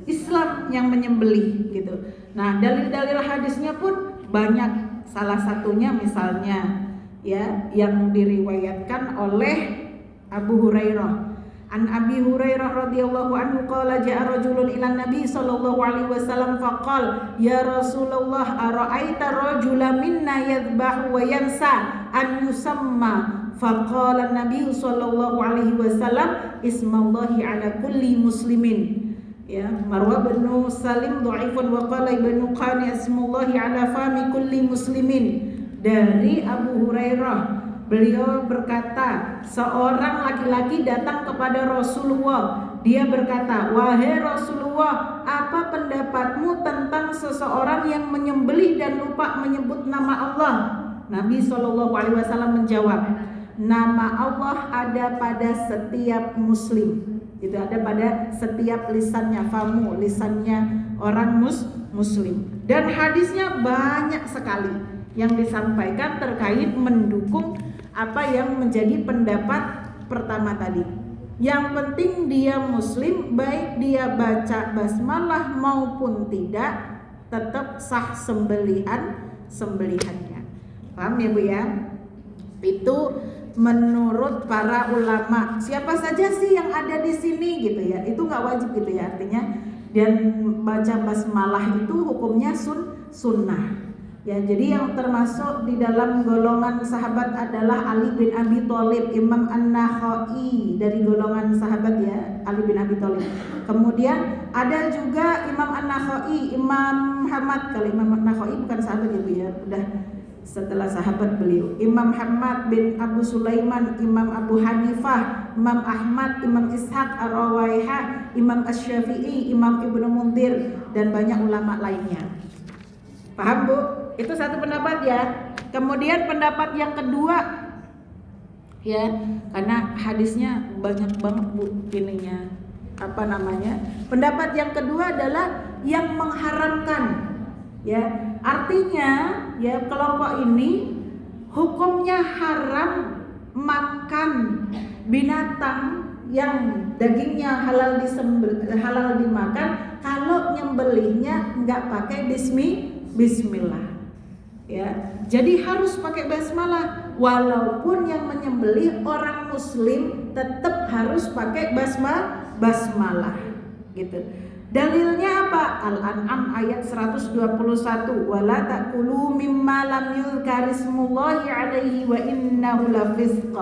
Islam yang menyembelih gitu. Nah, dalil-dalil hadisnya pun banyak. Salah satunya misalnya ya yang diriwayatkan oleh Abu Hurairah. An Abi Hurairah radhiyallahu anhu qala ja'a rajulun ila Nabi sallallahu alaihi wasallam faqala ya Rasulullah ara'aita rajulan minna yadhbahu wa yansa an yusamma faqala Nabi sallallahu alaihi wasallam ismallahi ala kulli muslimin. Ya, Marwah bin Salim dhaifun wa qala Ibnu Qani ismullahi ala fami kulli muslimin. Dari Abu Hurairah, beliau berkata, seorang laki-laki datang kepada Rasulullah. Dia berkata, wahai Rasulullah, apa pendapatmu tentang seseorang yang menyembelih dan lupa menyebut nama Allah? Nabi SAW menjawab, nama Allah ada pada setiap muslim. Itu ada pada setiap lisannya, famu, lisannya orang muslim. Dan hadisnya banyak sekali yang disampaikan terkait mendukung apa yang menjadi pendapat pertama tadi. Yang penting dia muslim, baik dia baca basmalah maupun tidak, tetap sah sembelihannya. Paham ya Bu ya? Itu menurut para ulama. Siapa saja sih yang ada di sini gitu ya? Itu nggak wajib gitu ya artinya. Dan baca basmalah itu hukumnya sunnah. Ya, jadi yang termasuk di dalam golongan sahabat adalah Ali bin Abi Thalib, Imam An-Nakhai dari golongan sahabat ya, Ali bin Abi Thalib. Kemudian ada juga Imam An-Nakhai, Imam Muhammad. Kalau Imam An-Nakhai bukan sahabat ya Bu ya, udah setelah sahabat beliau. Imam Muhammad bin Abu Sulaiman, Imam Abu Hanifah, Imam Ahmad, Imam Ishaq Ar-Rawaihah, Imam Asy-Syafi'i, Imam Ibnu Munzir dan banyak ulama lainnya. Paham Bu? Itu satu pendapat ya. Kemudian pendapat yang kedua ya, karena hadisnya banyak banget Bu ininya. Pendapat yang kedua adalah yang mengharamkan. Ya, artinya ya kelompok ini hukumnya haram makan binatang yang dagingnya halal dimakan kalau nyembelihnya nggak pakai bismillah. Ya, jadi harus pakai basmalah. Walaupun yang menyembelih orang muslim tetap harus pakai basmalah gitu. Dalilnya apa? Al-An'am ayat 121. Wala ta'kulu mimma lam yuzkarismullahi alaihi wa innahu lafisq.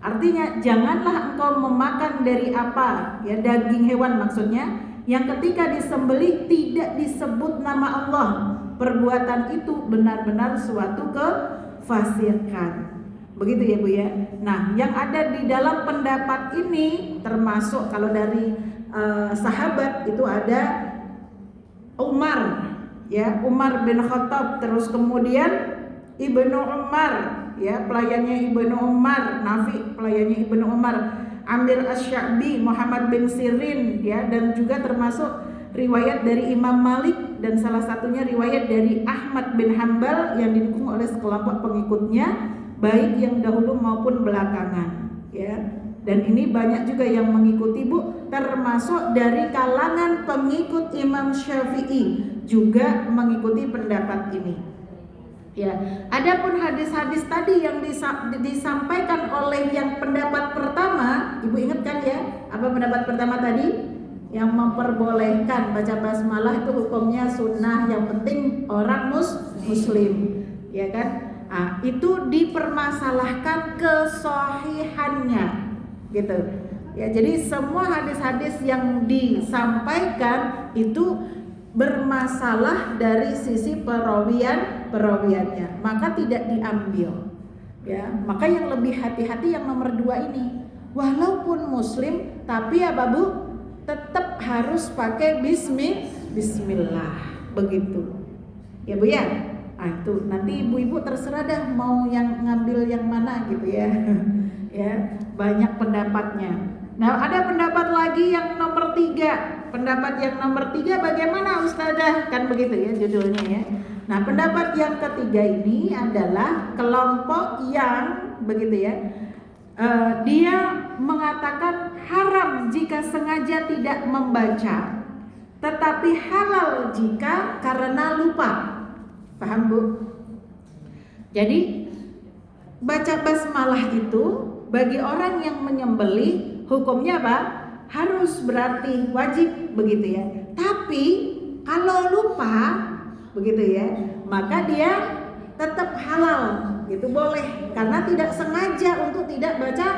Artinya janganlah engkau memakan dari apa? Ya, daging hewan maksudnya yang ketika disembelih tidak disebut nama Allah. Perbuatan itu benar-benar suatu kefasikan. Begitu ya Bu ya. Nah, yang ada di dalam pendapat ini termasuk kalau dari sahabat itu ada Umar ya, Umar bin Khattab, terus kemudian Ibnu Umar, ya, pelayannya Ibnu Umar, Nafi pelayannya Ibnu Umar, Amir Asy-Sya'bi, Muhammad bin Sirin, ya, dan juga termasuk riwayat dari Imam Malik dan salah satunya riwayat dari Ahmad bin Hanbal yang didukung oleh sekelompok pengikutnya baik yang dahulu maupun belakangan, ya. Dan ini banyak juga yang mengikuti, Bu, termasuk dari kalangan pengikut Imam Syafi'i juga mengikuti pendapat ini. Ya, adapun hadis-hadis tadi yang disampaikan oleh yang pendapat pertama, Ibu ingat kan ya? Apa pendapat pertama tadi? Yang memperbolehkan baca basmalah itu hukumnya sunnah, yang penting orang muslim, ya kan? Nah, itu dipermasalahkan kesahihannya, gitu. Ya, jadi semua hadis-hadis yang disampaikan itu bermasalah dari sisi perawiannya, maka tidak diambil, ya. Maka yang lebih hati-hati yang nomor 2 ini, walaupun muslim tapi ya Bu, tetap harus pakai bismillah, begitu ya Bu ya. Nah, itu nanti ibu-ibu terserah dah mau yang ngambil yang mana gitu ya. Ya, banyak pendapatnya. Nah, ada pendapat lagi yang nomor 3. Pendapat yang nomor 3 bagaimana Ustazah? Kan begitu ya judulnya ya. Nah, pendapat yang ketiga ini adalah kelompok yang begitu ya. Dia mengatakan haram jika sengaja tidak membaca, tetapi halal jika karena lupa. Paham Bu? Jadi baca basmalah itu bagi orang yang menyembelih hukumnya apa? Harus, berarti wajib begitu ya. Tapi kalau lupa begitu ya, maka dia tetap halal gitu, boleh, karena tidak sengaja untuk tidak baca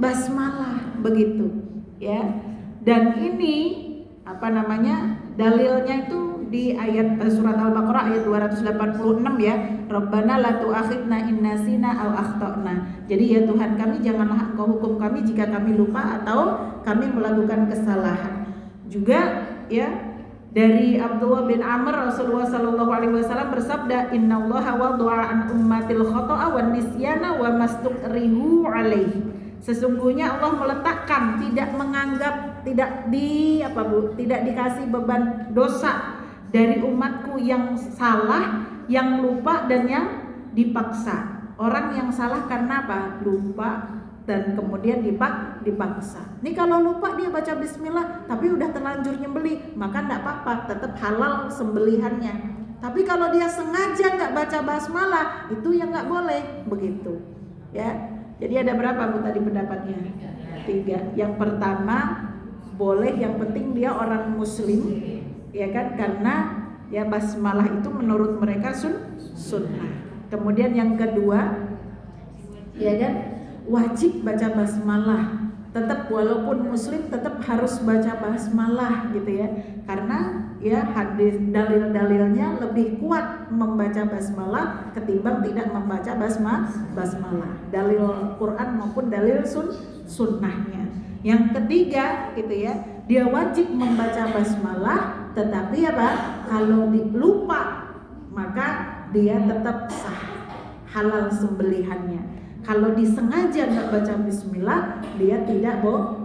basmalah begitu ya. Dan ini apa namanya? Dalilnya itu di ayat surat Al-Baqarah ayat 286 ya. Rabbana la tu'akhidna in nasina aw akhtana. Jadi ya Tuhan kami, janganlah Engkau hukum kami jika kami lupa atau kami melakukan kesalahan. Juga ya, dari Abdullah bin Amr, Rasulullah sallallahu alaihi wasallam bersabda, "Innallaha wada'a an ummatil khata'a wan nisyana wa mastukrihu alaihi." Sesungguhnya Allah meletakkan, tidak menganggap, tidak dikasih beban dosa dari umatku yang salah, yang lupa dan yang dipaksa. Orang yang salah karena apa? Lupa dan kemudian dipaksa. Ini kalau lupa dia baca bismillah tapi udah terlanjur nyembelih, maka enggak apa-apa, tetap halal sembelihannya. Tapi kalau dia sengaja enggak baca basmalah, itu yang enggak boleh, begitu. Ya. Jadi ada berapa Bu tadi pendapatnya? 3. Yang pertama boleh, yang penting dia orang muslim, ya kan? Karena ya basmalah itu menurut mereka sunnah. Kemudian yang kedua, ya kan, wajib baca basmalah. Tetap walaupun muslim tetap harus baca basmalah gitu ya. Karena ya hadis dalil-dalilnya lebih kuat membaca basmalah ketimbang tidak membaca basmalah. Dalil Quran maupun dalil sunnahnya. Yang ketiga gitu ya, dia wajib membaca basmalah, tetapi apa? Kalau lupa maka dia tetap sah, halal sembelihannya. Kalau disengaja nggak baca bismillah, dia tidak boleh.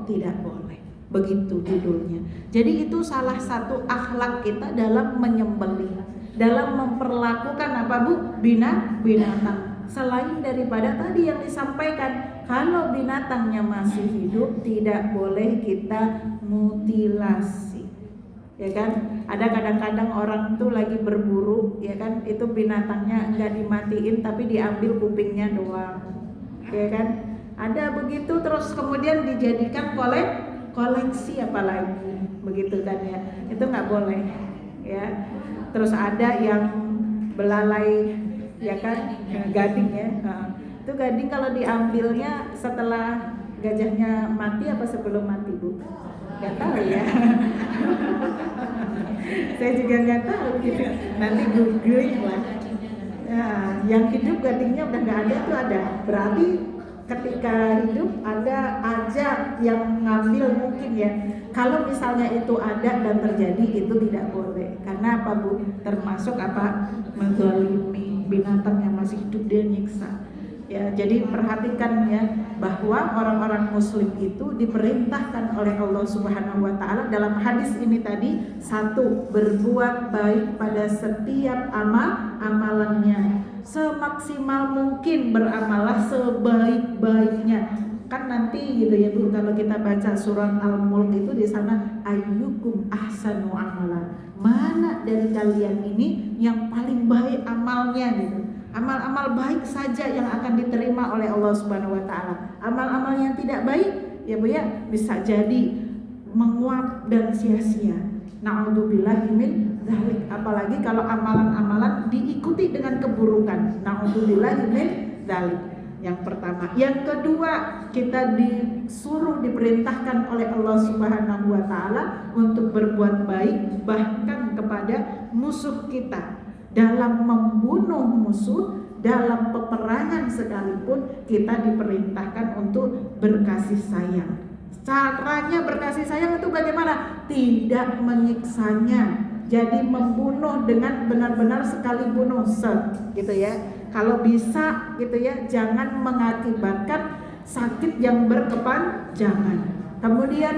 Begitu judulnya. Jadi itu salah satu akhlak kita dalam menyembelih, dalam memperlakukan apa Bu? Binatang. Selain daripada tadi yang disampaikan, kalau binatangnya masih hidup tidak boleh kita mutilasi. Ya kan? Ada kadang-kadang orang tuh lagi berburu, ya kan? Itu binatangnya enggak dimatiin tapi diambil kupingnya doang. Ya kan? Ada begitu, terus kemudian dijadikan koleksi apalagi, begitu kan ya? Itu nggak boleh, ya. Terus ada yang belalai, ya kan, gading ya. Itu gading kalau diambilnya setelah gajahnya mati apa sebelum mati Bu? Nggak tahu ya. Saya juga nggak tahu gitu. Nanti googling lah. Nah, yang hidup gadingnya udah nggak ada tuh ada. Berarti ketika hidup ada aja yang ngambil mungkin ya. Kalau misalnya itu ada dan terjadi, itu tidak boleh. Karena apa Bu? Termasuk apa? Menzalimi binatang yang masih hidup dia nyiksa. Ya, jadi perhatikan ya bahwa orang-orang muslim itu diperintahkan oleh Allah Subhanahu wa taala dalam hadis ini tadi, satu, berbuat baik pada setiap amalannya. Semaksimal mungkin beramallah sebaik-baiknya. Kan nanti gitu ya Bu, kalau kita baca surat Al-Mulk itu di sana ayyukum ahsanu amalan. Mana dari kalian ini yang paling baik amalnya gitu. Amal-amal baik saja yang akan diterima oleh Allah Subhanahu wa taala. Amal-amal yang tidak baik ya Bu ya bisa jadi menguap dan sia-sia. Na'udzubillahi min dzalik. Apalagi kalau amalan-amalan diikuti dengan keburukan. Na'udzubillahi min dzalik. Yang pertama, yang kedua, kita diperintahkan oleh Allah Subhanahu wa taala untuk berbuat baik bahkan kepada musuh kita. Dalam membunuh musuh, dalam peperangan sekalipun kita diperintahkan untuk berkasih sayang. Caranya berkasih sayang itu bagaimana? Tidak menyiksanya. Jadi membunuh dengan benar-benar sekali bunuh, gitu ya. Kalau bisa gitu ya, jangan mengakibatkan sakit yang berkepanjangan. Kemudian